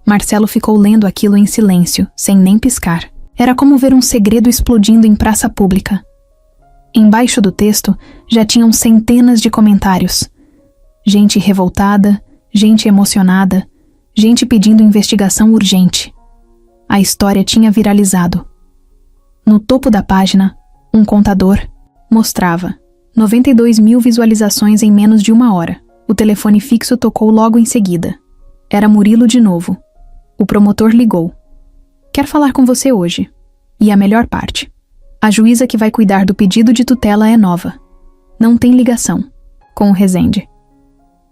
Marcelo ficou lendo aquilo em silêncio, sem nem piscar. Era como ver um segredo explodindo em praça pública. Embaixo do texto já tinham centenas de comentários. Gente revoltada, gente emocionada, gente pedindo investigação urgente. A história tinha viralizado. No topo da página, um contador mostrava 92.000 visualizações em menos de 1 hora. O telefone fixo tocou logo em seguida. Era Murilo de novo. O promotor ligou. Quer falar com você hoje. E a melhor parte. A juíza que vai cuidar do pedido de tutela é nova. Não tem ligação. Com o Rezende.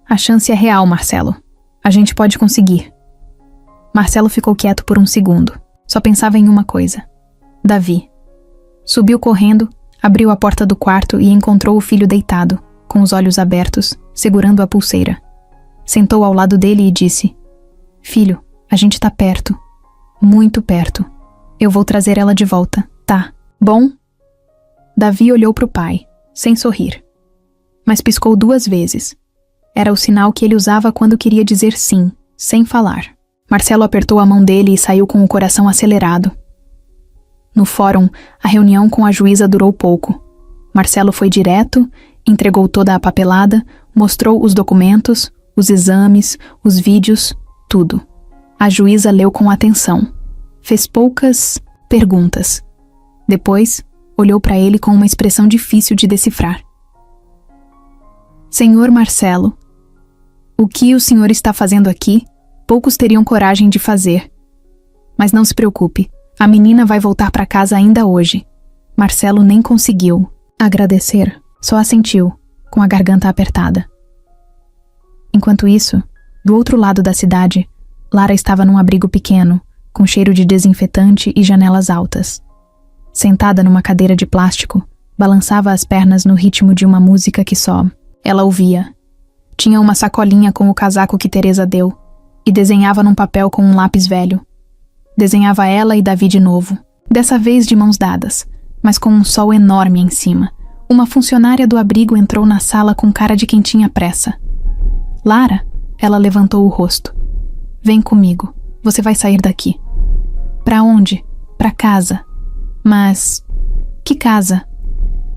A chance é real, Marcelo. A gente pode conseguir. Marcelo ficou quieto por um segundo. Só pensava em uma coisa. Davi. Subiu correndo, abriu a porta do quarto e encontrou o filho deitado, com os olhos abertos, segurando a pulseira. Sentou ao lado dele e disse: Filho, a gente tá perto. Muito perto. Eu vou trazer ela de volta, tá? Bom? Davi olhou pro pai, sem sorrir. Mas piscou 2 vezes. Era o sinal que ele usava quando queria dizer sim, sem falar. Marcelo apertou a mão dele e saiu com o coração acelerado. No fórum, a reunião com a juíza durou pouco. Marcelo foi direto, entregou toda a papelada, mostrou os documentos, os exames, os vídeos, tudo. A juíza leu com atenção. Fez poucas perguntas. Depois, olhou para ele com uma expressão difícil de decifrar. Senhor Marcelo, o que o senhor está fazendo aqui, poucos teriam coragem de fazer. Mas não se preocupe, a menina vai voltar para casa ainda hoje. Marcelo nem conseguiu agradecer, só assentiu, com a garganta apertada. Enquanto isso, do outro lado da cidade, Lara estava num abrigo pequeno, com cheiro de desinfetante e janelas altas. Sentada numa cadeira de plástico, balançava as pernas no ritmo de uma música que só ela ouvia. Tinha uma sacolinha com o casaco que Teresa deu e desenhava num papel com um lápis velho. Desenhava ela e Davi de novo, dessa vez de mãos dadas, mas com um sol enorme em cima. Uma funcionária do abrigo entrou na sala com cara de quem tinha pressa. Lara, ela levantou o rosto. Vem comigo, você vai sair daqui. Pra onde? Pra casa. Mas... que casa?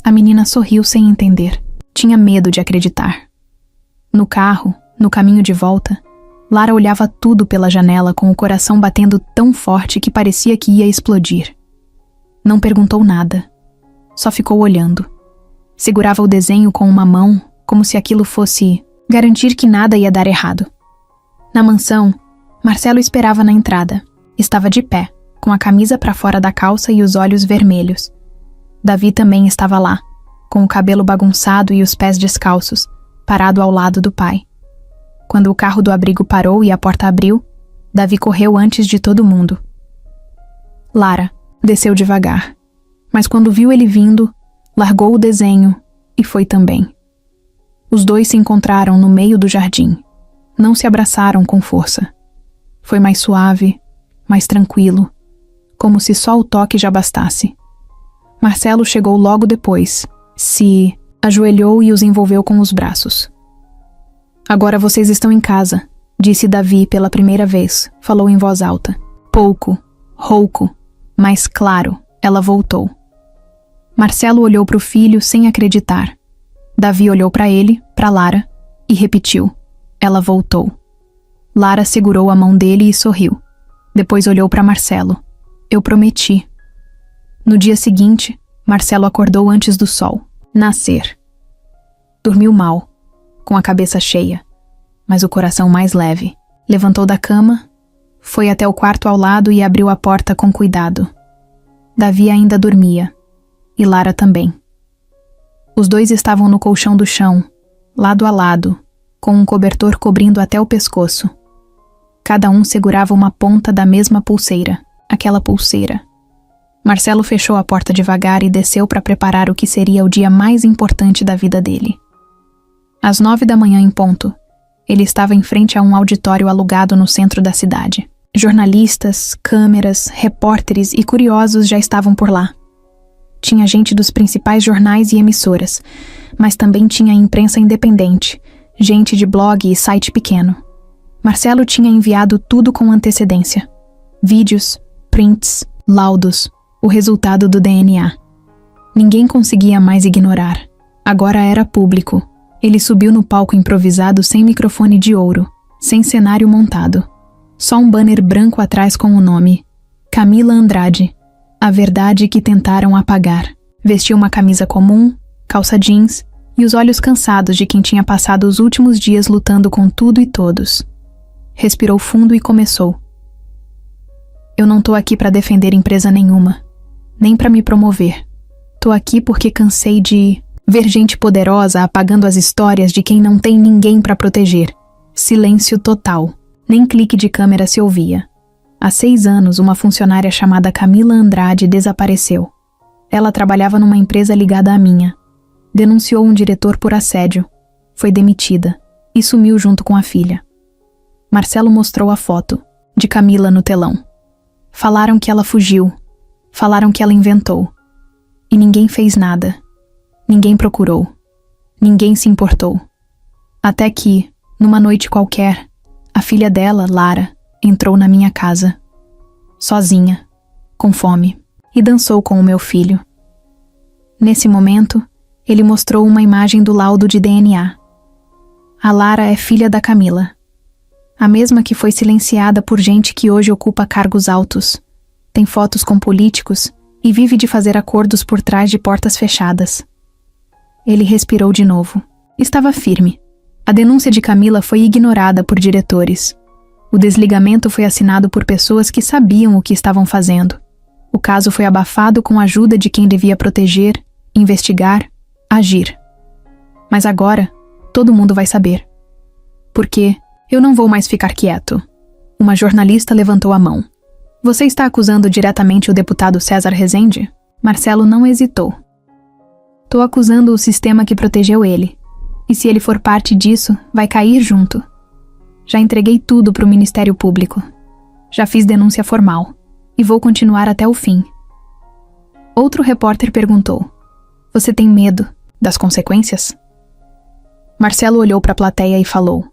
A menina sorriu sem entender. Tinha medo de acreditar. No carro, no caminho de volta, Lara olhava tudo pela janela com o coração batendo tão forte que parecia que ia explodir. Não perguntou nada. Só ficou olhando. Segurava o desenho com uma mão, como se aquilo fosse garantir que nada ia dar errado. Na mansão, Marcelo esperava na entrada. Estava de pé, com a camisa para fora da calça e os olhos vermelhos. Davi também estava lá, com o cabelo bagunçado e os pés descalços, parado ao lado do pai. Quando o carro do abrigo parou e a porta abriu, Davi correu antes de todo mundo. Lara desceu devagar, mas quando viu ele vindo, largou o desenho e foi também. Os dois se encontraram no meio do jardim. Não se abraçaram com força. Foi mais suave, mais tranquilo, como se só o toque já bastasse. Marcelo chegou logo depois, se ajoelhou e os envolveu com os braços. Agora vocês estão em casa, disse Davi pela primeira vez, falou em voz alta. Pouco, rouco, mas claro, ela voltou. Marcelo olhou para o filho sem acreditar. Davi olhou para ele, para Lara, e repetiu. Ela voltou. Lara segurou a mão dele e sorriu. Depois olhou para Marcelo. Eu prometi. No dia seguinte, Marcelo acordou antes do sol nascer. Dormiu mal, com a cabeça cheia, mas o coração mais leve. Levantou da cama, foi até o quarto ao lado e abriu a porta com cuidado. Davi ainda dormia, e Lara também. Os dois estavam no colchão do chão, lado a lado, com um cobertor cobrindo até o pescoço. Cada um segurava uma ponta da mesma pulseira, aquela pulseira. Marcelo fechou a porta devagar e desceu para preparar o que seria o dia mais importante da vida dele. Às 9 da manhã em ponto, ele estava em frente a um auditório alugado no centro da cidade. Jornalistas, câmeras, repórteres e curiosos já estavam por lá. Tinha gente dos principais jornais e emissoras, mas também tinha imprensa independente, gente de blog e site pequeno. Marcelo tinha enviado tudo com antecedência. Vídeos, prints, Laudos, o resultado do DNA. Ninguém conseguia mais ignorar. Agora era público. Ele subiu no palco improvisado sem microfone de ouro, sem cenário montado. Só um banner branco atrás com o nome: Camila Andrade, a verdade que tentaram apagar. Vestiu uma camisa comum, calça jeans e os olhos cansados de quem tinha passado os últimos dias lutando com tudo e todos. Respirou fundo e começou. Eu não tô aqui pra defender empresa nenhuma, nem pra me promover. Tô aqui porque cansei de ver gente poderosa apagando as histórias de quem não tem ninguém pra proteger. Silêncio total. Nem clique de câmera se ouvia. Há 6 anos, uma funcionária chamada Camila Andrade desapareceu. Ela trabalhava numa empresa ligada à minha. Denunciou um diretor por assédio. Foi demitida e sumiu junto com a filha. Marcelo mostrou a foto de Camila no telão. Falaram que ela fugiu. Falaram que ela inventou. E ninguém fez nada. Ninguém procurou. Ninguém se importou. Até que, numa noite qualquer, a filha dela, Lara, entrou na minha casa. Sozinha, com fome, e dançou com o meu filho. Nesse momento, ele mostrou uma imagem do laudo de DNA. A Lara é filha da Camila. A mesma que foi silenciada por gente que hoje ocupa cargos altos. Tem fotos com políticos e vive de fazer acordos por trás de portas fechadas. Ele respirou de novo. Estava firme. A denúncia de Camila foi ignorada por diretores. O desligamento foi assinado por pessoas que sabiam o que estavam fazendo. O caso foi abafado com a ajuda de quem devia proteger, investigar, agir. Mas agora, todo mundo vai saber. Porque eu não vou mais ficar quieto. Uma jornalista levantou a mão. Você está acusando diretamente o deputado César Rezende? Marcelo não hesitou. Tô acusando o sistema que protegeu ele. E se ele for parte disso, vai cair junto. Já entreguei tudo para o Ministério Público. Já fiz denúncia formal. E vou continuar até o fim. Outro repórter perguntou: Você tem medo das consequências? Marcelo olhou para a plateia e falou: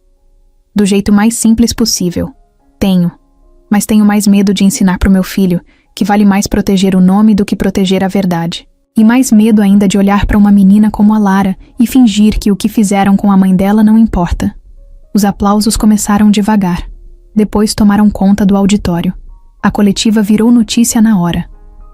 Do jeito mais simples possível. Tenho. Mas tenho mais medo de ensinar para o meu filho que vale mais proteger o nome do que proteger a verdade. E mais medo ainda de olhar para uma menina como a Lara e fingir que o que fizeram com a mãe dela não importa. Os aplausos começaram devagar. Depois tomaram conta do auditório. A coletiva virou notícia na hora.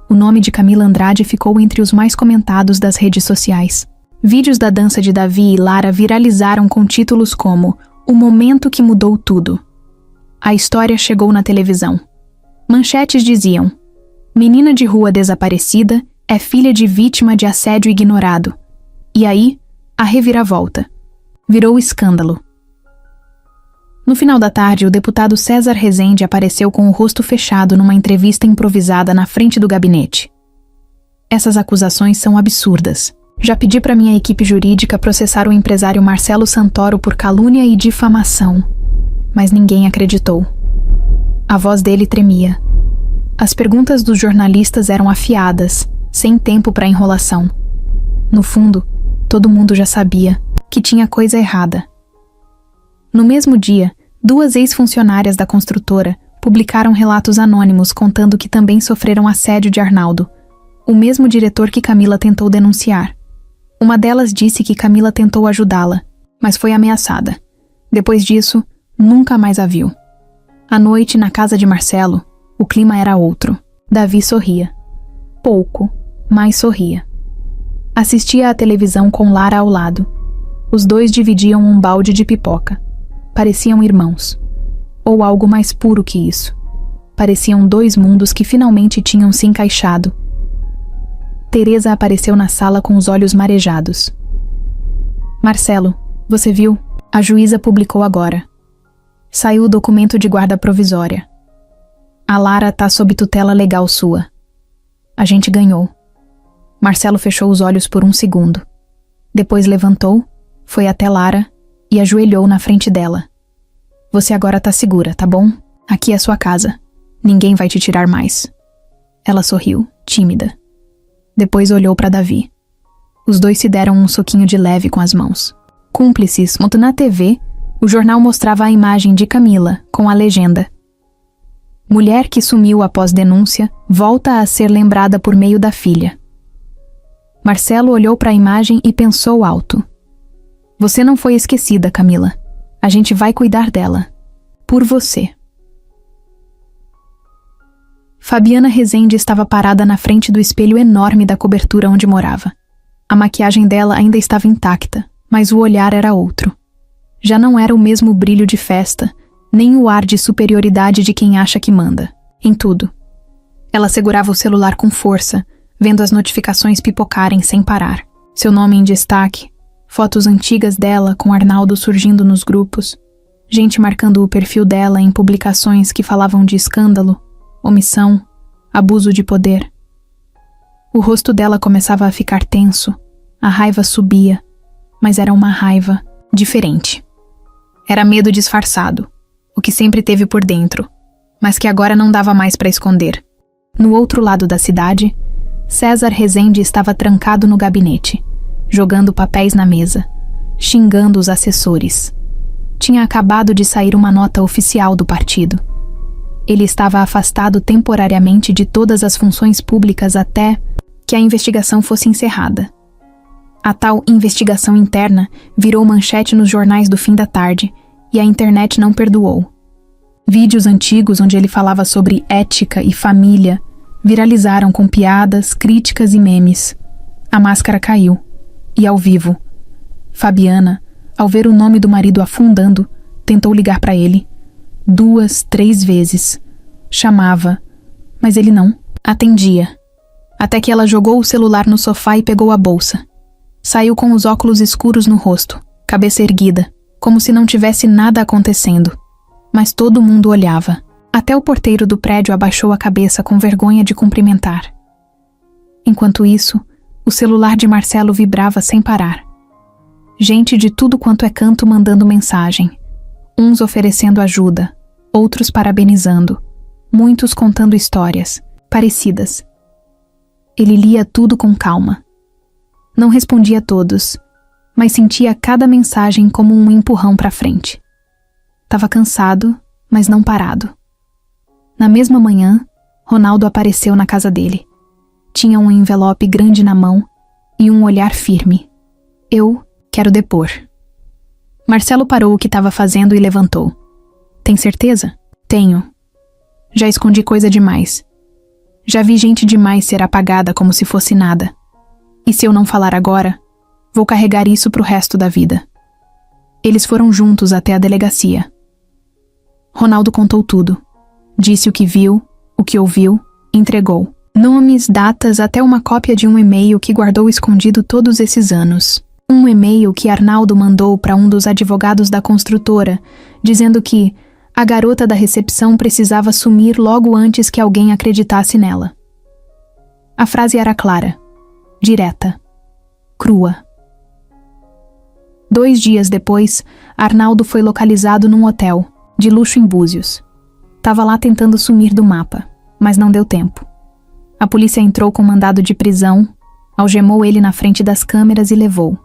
O nome de Camila Andrade ficou entre os mais comentados das redes sociais. Vídeos da dança de Davi e Lara viralizaram com títulos como O Momento que Mudou Tudo. A história chegou na televisão. Manchetes diziam: Menina de rua desaparecida é filha de vítima de assédio ignorado. E aí, a reviravolta. Virou escândalo. No final da tarde, o deputado César Rezende apareceu com o rosto fechado numa entrevista improvisada na frente do gabinete. Essas acusações são absurdas. Já pedi para minha equipe jurídica processar o empresário Marcelo Santoro por calúnia e difamação. Mas ninguém acreditou. A voz dele tremia. As perguntas dos jornalistas eram afiadas, sem tempo para enrolação. No fundo, todo mundo já sabia que tinha coisa errada. No mesmo dia, 2 ex-funcionárias da construtora publicaram relatos anônimos contando que também sofreram assédio de Arnaldo, o mesmo diretor que Camila tentou denunciar. Uma delas disse que Camila tentou ajudá-la, mas foi ameaçada. Depois disso, nunca mais a viu. À noite, na casa de Marcelo, o clima era outro. Davi sorria. Pouco, mas sorria. Assistia à televisão com Lara ao lado. Os dois dividiam um balde de pipoca. Pareciam irmãos. Ou algo mais puro que isso. Pareciam 2 mundos que finalmente tinham se encaixado. Teresa apareceu na sala com os olhos marejados. Marcelo, você viu? A juíza publicou agora. Saiu o documento de guarda provisória. A Lara tá sob tutela legal sua. A gente ganhou. Marcelo fechou os olhos por um segundo. Depois levantou, foi até Lara e ajoelhou na frente dela. Você agora tá segura, tá bom? Aqui é sua casa. Ninguém vai te tirar mais. Ela sorriu, tímida. Depois olhou para Davi. Os dois se deram um soquinho de leve com as mãos. Cúmplices, na TV, o jornal mostrava a imagem de Camila, com a legenda: Mulher que sumiu após denúncia, volta a ser lembrada por meio da filha. Marcelo olhou para a imagem e pensou alto. Você não foi esquecida, Camila. A gente vai cuidar dela. Por você. Fabiana Rezende estava parada na frente do espelho enorme da cobertura onde morava. A maquiagem dela ainda estava intacta, mas o olhar era outro. Já não era o mesmo brilho de festa, nem o ar de superioridade de quem acha que manda, em tudo. Ela segurava o celular com força, vendo as notificações pipocarem sem parar. Seu nome em destaque, fotos antigas dela com Arnaldo surgindo nos grupos, gente marcando o perfil dela em publicações que falavam de escândalo, omissão, abuso de poder. O rosto dela começava a ficar tenso, a raiva subia, mas era uma raiva diferente. Era medo disfarçado, o que sempre teve por dentro, mas que agora não dava mais para esconder. No outro lado da cidade, César Rezende estava trancado no gabinete, jogando papéis na mesa, xingando os assessores. Tinha acabado de sair uma nota oficial do partido. Ele estava afastado temporariamente de todas as funções públicas até que a investigação fosse encerrada. A tal investigação interna virou manchete nos jornais do fim da tarde e a internet não perdoou. Vídeos antigos onde ele falava sobre ética e família viralizaram com piadas, críticas e memes. A máscara caiu. E ao vivo, Fabiana, ao ver o nome do marido afundando, tentou ligar para ele. 2, 3 vezes. Chamava, mas ele não atendia. Até que ela jogou o celular no sofá e pegou a bolsa. Saiu com os óculos escuros no rosto, cabeça erguida, como se não tivesse nada acontecendo. Mas todo mundo olhava. Até o porteiro do prédio abaixou a cabeça com vergonha de cumprimentar. Enquanto isso, o celular de Marcelo vibrava sem parar. Gente de tudo quanto é canto mandando mensagem. Uns oferecendo ajuda, outros parabenizando, muitos contando histórias, parecidas. Ele lia tudo com calma. Não respondia a todos, mas sentia cada mensagem como um empurrão para frente. Tava cansado, mas não parado. Na mesma manhã, Ronaldo apareceu na casa dele. Tinha um envelope grande na mão e um olhar firme. Eu quero depor. Marcelo parou o que estava fazendo e levantou. Tem certeza? Tenho. Já escondi coisa demais. Já vi gente demais ser apagada como se fosse nada. E se eu não falar agora, vou carregar isso pro resto da vida. Eles foram juntos até a delegacia. Ronaldo contou tudo. Disse o que viu, o que ouviu, entregou. Nomes, datas, até uma cópia de um e-mail que guardou escondido todos esses anos. Um e-mail que Arnaldo mandou para um dos advogados da construtora, dizendo que a garota da recepção precisava sumir logo antes que alguém acreditasse nela. A frase era clara, direta, crua. 2 dias depois, Arnaldo foi localizado num hotel, de luxo em Búzios. Tava lá tentando sumir do mapa, mas não deu tempo. A polícia entrou com mandado de prisão, algemou ele na frente das câmeras e levou.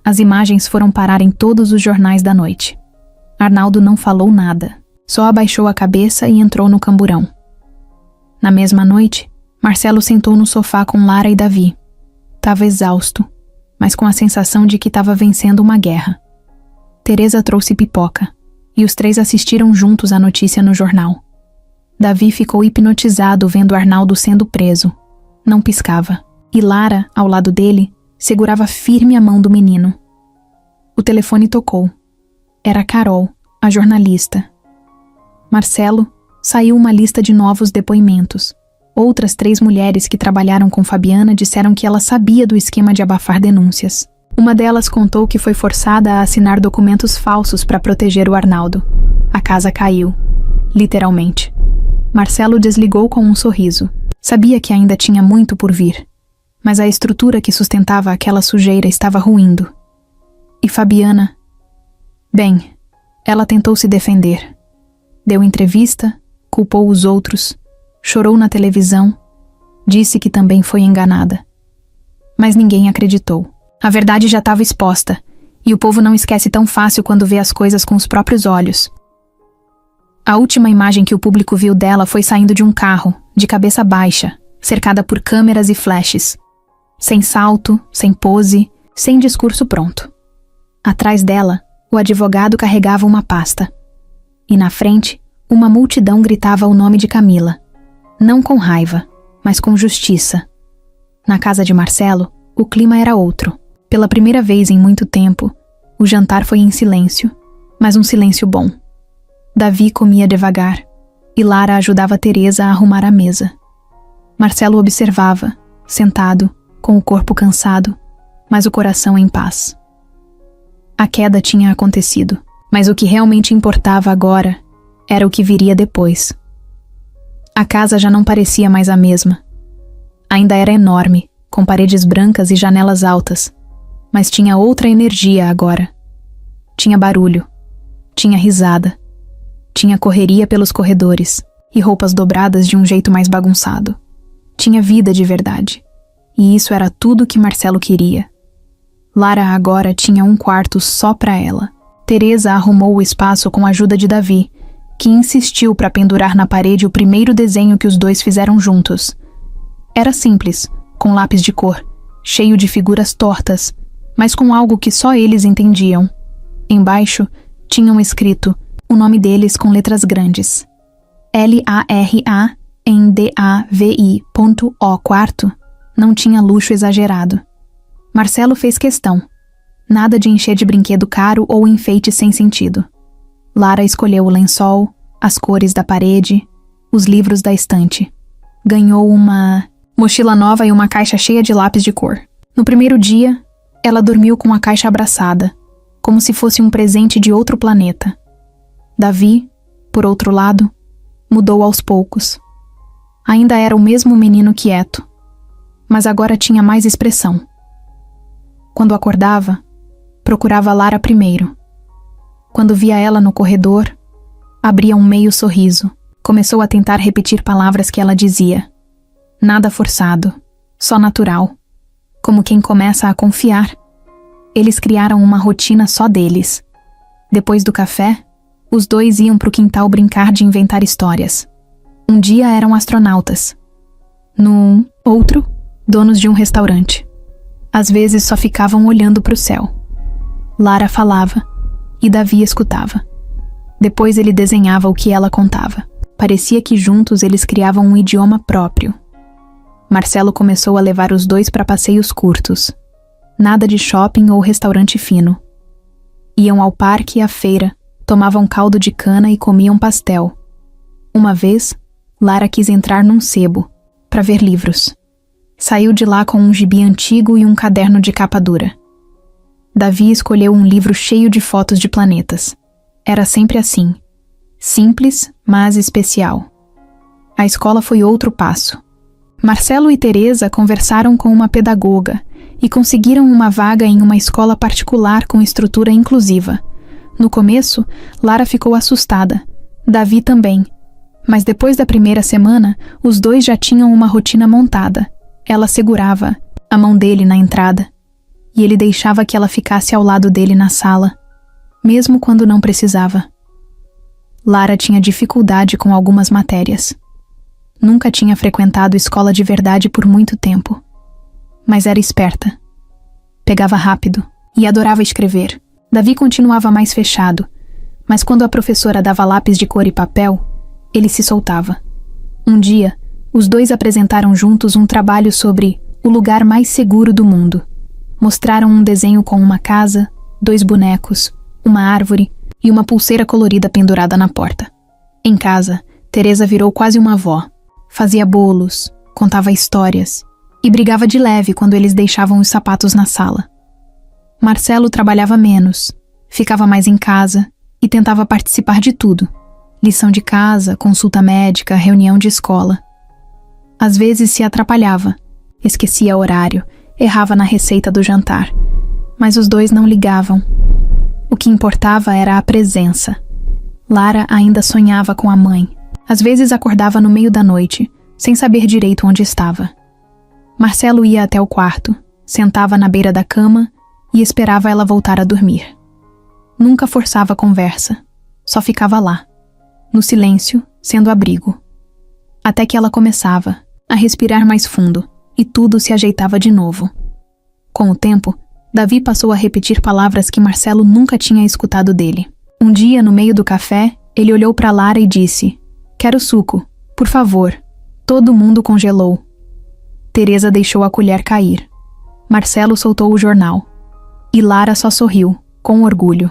As imagens foram parar em todos os jornais da noite. Arnaldo não falou nada, só abaixou a cabeça e entrou no camburão. Na mesma noite, Marcelo sentou no sofá com Lara e Davi. Tava exausto, mas com a sensação de que estava vencendo uma guerra. Teresa trouxe pipoca, e os 3 assistiram juntos à notícia no jornal. Davi ficou hipnotizado vendo Arnaldo sendo preso. Não piscava, e Lara, ao lado dele, segurava firme a mão do menino. O telefone tocou. Era Carol, a jornalista. Marcelo, saiu uma lista de novos depoimentos. Outras 3 mulheres que trabalharam com Fabiana disseram que ela sabia do esquema de abafar denúncias. Uma delas contou que foi forçada a assinar documentos falsos para proteger o Arnaldo. A casa caiu. Literalmente. Marcelo desligou com um sorriso. Sabia que ainda tinha muito por vir. Mas a estrutura que sustentava aquela sujeira estava ruindo. E Fabiana? Bem, ela tentou se defender. Deu entrevista, culpou os outros, chorou na televisão, disse que também foi enganada. Mas ninguém acreditou. A verdade já estava exposta, e o povo não esquece tão fácil quando vê as coisas com os próprios olhos. A última imagem que o público viu dela foi saindo de um carro, de cabeça baixa, cercada por câmeras e flashes. Sem salto, sem pose, sem discurso pronto. Atrás dela, o advogado carregava uma pasta. E na frente, uma multidão gritava o nome de Camila. Não com raiva, mas com justiça. Na casa de Marcelo, o clima era outro. Pela primeira vez em muito tempo, o jantar foi em silêncio, mas um silêncio bom. Davi comia devagar, e Lara ajudava Teresa a arrumar a mesa. Marcelo observava, sentado, com o corpo cansado, mas o coração em paz. A queda tinha acontecido, mas o que realmente importava agora era o que viria depois. A casa já não parecia mais a mesma. Ainda era enorme, com paredes brancas e janelas altas, mas tinha outra energia agora. Tinha barulho, tinha risada, tinha correria pelos corredores e roupas dobradas de um jeito mais bagunçado. Tinha vida de verdade, e isso era tudo que Marcelo queria. Lara agora tinha um quarto só para ela. Teresa arrumou o espaço com a ajuda de Davi, que insistiu para pendurar na parede o primeiro desenho que os dois fizeram juntos. Era simples, com lápis de cor, cheio de figuras tortas, mas com algo que só eles entendiam. Embaixo, tinham escrito o nome deles com letras grandes. LARANDAVI.O quarto não tinha luxo exagerado. Marcelo fez questão. Nada de encher de brinquedo caro ou enfeite sem sentido. Lara escolheu o lençol, as cores da parede, os livros da estante. Ganhou uma mochila nova e uma caixa cheia de lápis de cor. No primeiro dia, ela dormiu com a caixa abraçada, como se fosse um presente de outro planeta. Davi, por outro lado, mudou aos poucos. Ainda era o mesmo menino quieto, mas agora tinha mais expressão. Quando acordava, procurava Lara primeiro. Quando via ela no corredor, abria um meio sorriso. Começou a tentar repetir palavras que ela dizia. Nada forçado, só natural. Como quem começa a confiar. Eles criaram uma rotina só deles. Depois do café, os dois iam pro quintal brincar de inventar histórias. Um dia eram astronautas. No outro, donos de um restaurante. Às vezes só ficavam olhando pro céu. Lara falava, e Davi escutava. Depois ele desenhava o que ela contava. Parecia que juntos eles criavam um idioma próprio. Marcelo começou a levar os dois para passeios curtos. Nada de shopping ou restaurante fino. Iam ao parque e à feira, tomavam caldo de cana e comiam pastel. Uma vez, Lara quis entrar num sebo, para ver livros. Saiu de lá com um gibi antigo e um caderno de capa dura. Davi escolheu um livro cheio de fotos de planetas. Era sempre assim. Simples, mas especial. A escola foi outro passo. Marcelo e Teresa conversaram com uma pedagoga e conseguiram uma vaga em uma escola particular com estrutura inclusiva. No começo, Lara ficou assustada. Davi também. Mas depois da primeira semana, os dois já tinham uma rotina montada. Ela segurava a mão dele na entrada, e ele deixava que ela ficasse ao lado dele na sala, mesmo quando não precisava. Lara tinha dificuldade com algumas matérias. Nunca tinha frequentado escola de verdade por muito tempo, mas era esperta. Pegava rápido e adorava escrever. Davi continuava mais fechado, mas quando a professora dava lápis de cor e papel, ele se soltava. Um dia, os dois apresentaram juntos um trabalho sobre o lugar mais seguro do mundo. Mostraram um desenho com uma casa, 2 bonecos, uma árvore e uma pulseira colorida pendurada na porta. Em casa, Teresa virou quase uma avó. Fazia bolos, contava histórias e brigava de leve quando eles deixavam os sapatos na sala. Marcelo trabalhava menos, ficava mais em casa e tentava participar de tudo. Lição de casa, consulta médica, reunião de escola. Às vezes se atrapalhava, esquecia horário, errava na receita do jantar, mas os dois não ligavam. O que importava era a presença. Lara ainda sonhava com a mãe. Às vezes acordava no meio da noite, sem saber direito onde estava. Marcelo ia até o quarto, sentava na beira da cama e esperava ela voltar a dormir. Nunca forçava a conversa, só ficava lá, no silêncio, sendo abrigo. Até que ela começava a respirar mais fundo e tudo se ajeitava de novo. Com o tempo, Davi passou a repetir palavras que Marcelo nunca tinha escutado dele. Um dia, no meio do café, ele olhou para Lara e disse: "Quero suco, por favor." Todo mundo congelou. Teresa deixou a colher cair. Marcelo soltou o jornal. E Lara só sorriu, com orgulho.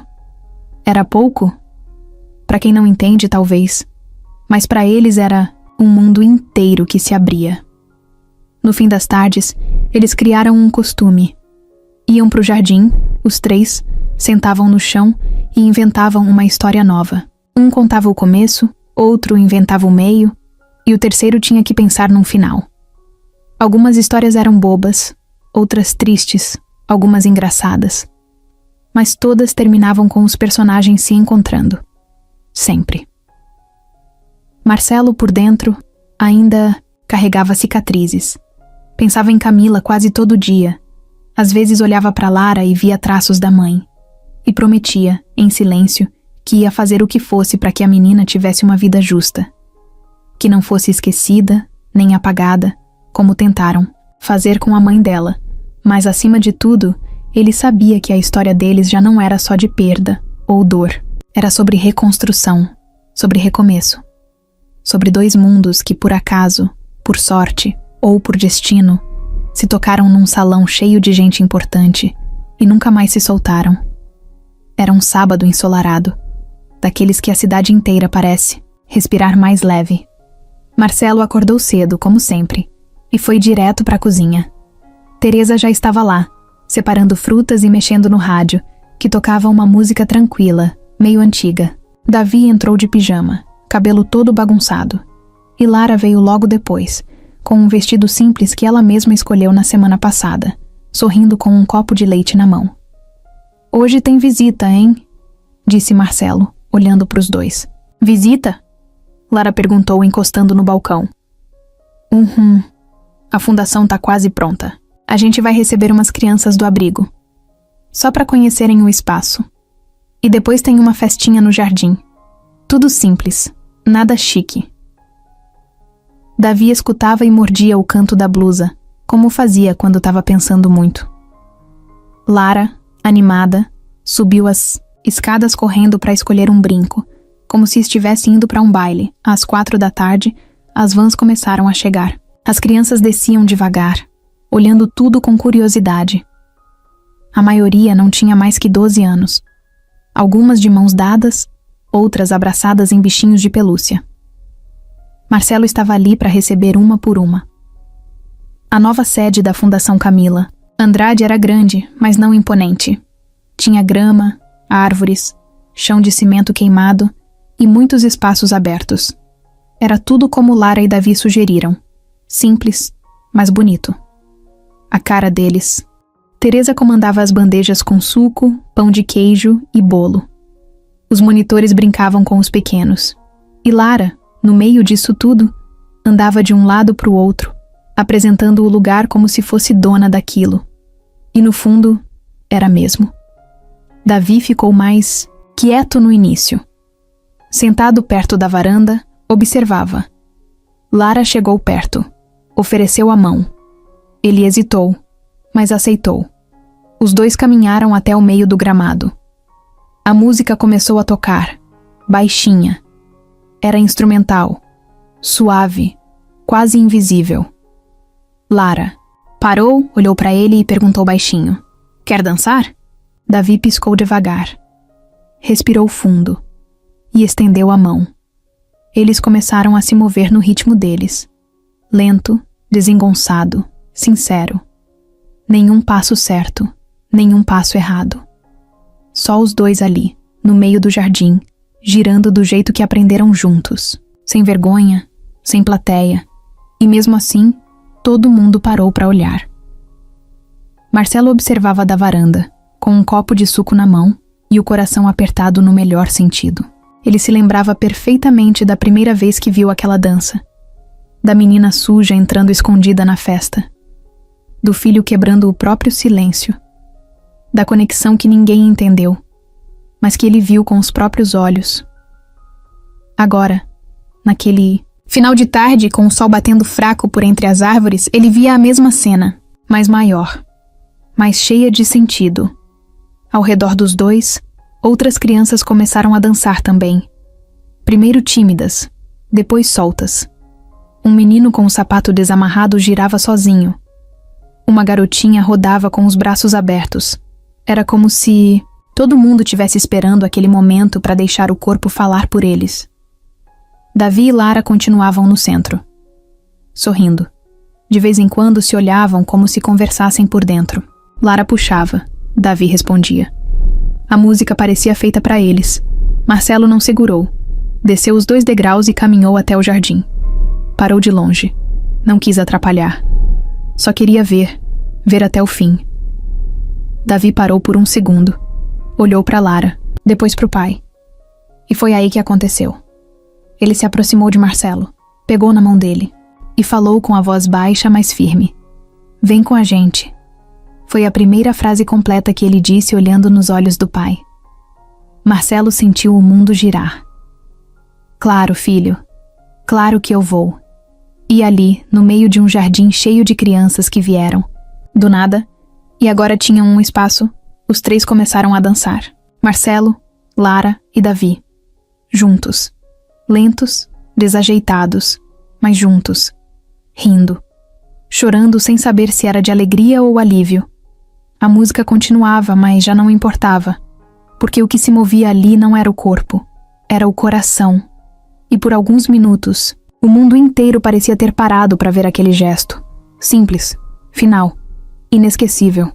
Era pouco? Para quem não entende, talvez. Mas para eles era um mundo inteiro que se abria. No fim das tardes, eles criaram um costume. Iam para o jardim, os três, sentavam no chão e inventavam uma história nova. Um contava o começo, outro inventava o meio, e o terceiro tinha que pensar num final. Algumas histórias eram bobas, outras tristes, algumas engraçadas. Mas todas terminavam com os personagens se encontrando. Sempre. Marcelo, por dentro, ainda carregava cicatrizes. Pensava em Camila quase todo dia. Às vezes olhava para Lara e via traços da mãe. E prometia, em silêncio, que ia fazer o que fosse para que a menina tivesse uma vida justa. Que não fosse esquecida, nem apagada, como tentaram fazer com a mãe dela. Mas, acima de tudo, ele sabia que a história deles já não era só de perda ou dor. Era sobre reconstrução, sobre recomeço. Sobre dois mundos que, por acaso, por sorte ou por destino, se tocaram num salão cheio de gente importante e nunca mais se soltaram. Era um sábado ensolarado, daqueles que a cidade inteira parece respirar mais leve. Marcelo acordou cedo, como sempre, e foi direto para a cozinha. Teresa já estava lá, separando frutas e mexendo no rádio, que tocava uma música tranquila, meio antiga. Davi entrou de pijama, cabelo todo bagunçado. E Lara veio logo depois, com um vestido simples que ela mesma escolheu na semana passada, sorrindo com um copo de leite na mão. "Hoje tem visita, hein?" disse Marcelo, olhando para os dois. "Visita?" Lara perguntou, encostando no balcão. A fundação tá quase pronta. A gente vai receber umas crianças do abrigo. Só para conhecerem o espaço. E depois tem uma festinha no jardim. Tudo simples, nada chique." Davi escutava e mordia o canto da blusa, como fazia quando estava pensando muito. Lara, animada, subiu as escadas correndo para escolher um brinco, como se estivesse indo para um baile. Às 4 da tarde, as vans começaram a chegar. As crianças desciam devagar, olhando tudo com curiosidade. A maioria não tinha mais que 12 anos. Algumas de mãos dadas, outras abraçadas em bichinhos de pelúcia. Marcelo estava ali para receber uma por uma. A nova sede da Fundação Camila. Andrade era grande, mas não imponente. Tinha grama, árvores, chão de cimento queimado e muitos espaços abertos. Era tudo como Lara e Davi sugeriram. Simples, mas bonito. A cara deles. Teresa comandava as bandejas com suco, pão de queijo e bolo. Os monitores brincavam com os pequenos. E Lara, no meio disso tudo, andava de um lado para o outro, apresentando o lugar como se fosse dona daquilo. E no fundo, era mesmo. Davi ficou mais quieto no início. Sentado perto da varanda, observava. Lara chegou perto. Ofereceu a mão. Ele hesitou, mas aceitou. Os dois caminharam até o meio do gramado. A música começou a tocar, baixinha. Era instrumental, suave, quase invisível. Lara parou, olhou para ele e perguntou baixinho: "Quer dançar?" Davi piscou devagar. Respirou fundo e estendeu a mão. Eles começaram a se mover no ritmo deles. Lento, desengonçado, sincero. Nenhum passo certo, nenhum passo errado. Só os dois ali, no meio do jardim, girando do jeito que aprenderam juntos, sem vergonha, sem plateia. E mesmo assim, todo mundo parou para olhar. Marcelo observava da varanda, com um copo de suco na mão e o coração apertado no melhor sentido. Ele se lembrava perfeitamente da primeira vez que viu aquela dança. Da menina suja entrando escondida na festa. Do filho quebrando o próprio silêncio. Da conexão que ninguém entendeu, mas que ele viu com os próprios olhos. Agora, naquele final de tarde, com o sol batendo fraco por entre as árvores, ele via a mesma cena, mas maior, mais cheia de sentido. Ao redor dos dois, outras crianças começaram a dançar também. Primeiro tímidas, depois soltas. Um menino com o sapato desamarrado girava sozinho. Uma garotinha rodava com os braços abertos. Era como se todo mundo tivesse esperando aquele momento para deixar o corpo falar por eles. Davi e Lara continuavam no centro, sorrindo. De vez em quando se olhavam como se conversassem por dentro. Lara puxava, Davi respondia. A música parecia feita para eles. Marcelo não segurou. Desceu os 2 degraus e caminhou até o jardim. Parou de longe. Não quis atrapalhar. Só queria ver até o fim. Davi parou por um segundo. Olhou para Lara, depois para o pai. E foi aí que aconteceu. Ele se aproximou de Marcelo, pegou na mão dele e falou com a voz baixa, mas firme. Vem com a gente. Foi a primeira frase completa que ele disse olhando nos olhos do pai. Marcelo sentiu o mundo girar. Claro, filho. Claro que eu vou. E ali, no meio de um jardim cheio de crianças que vieram, do nada, e agora tinham um espaço, os 3 começaram a dançar. Marcelo, Lara e Davi. Juntos. Lentos, desajeitados, mas juntos. Rindo. Chorando sem saber se era de alegria ou alívio. A música continuava, mas já não importava, porque o que se movia ali não era o corpo, era o coração. E por alguns minutos, o mundo inteiro parecia ter parado para ver aquele gesto. Simples, final, inesquecível.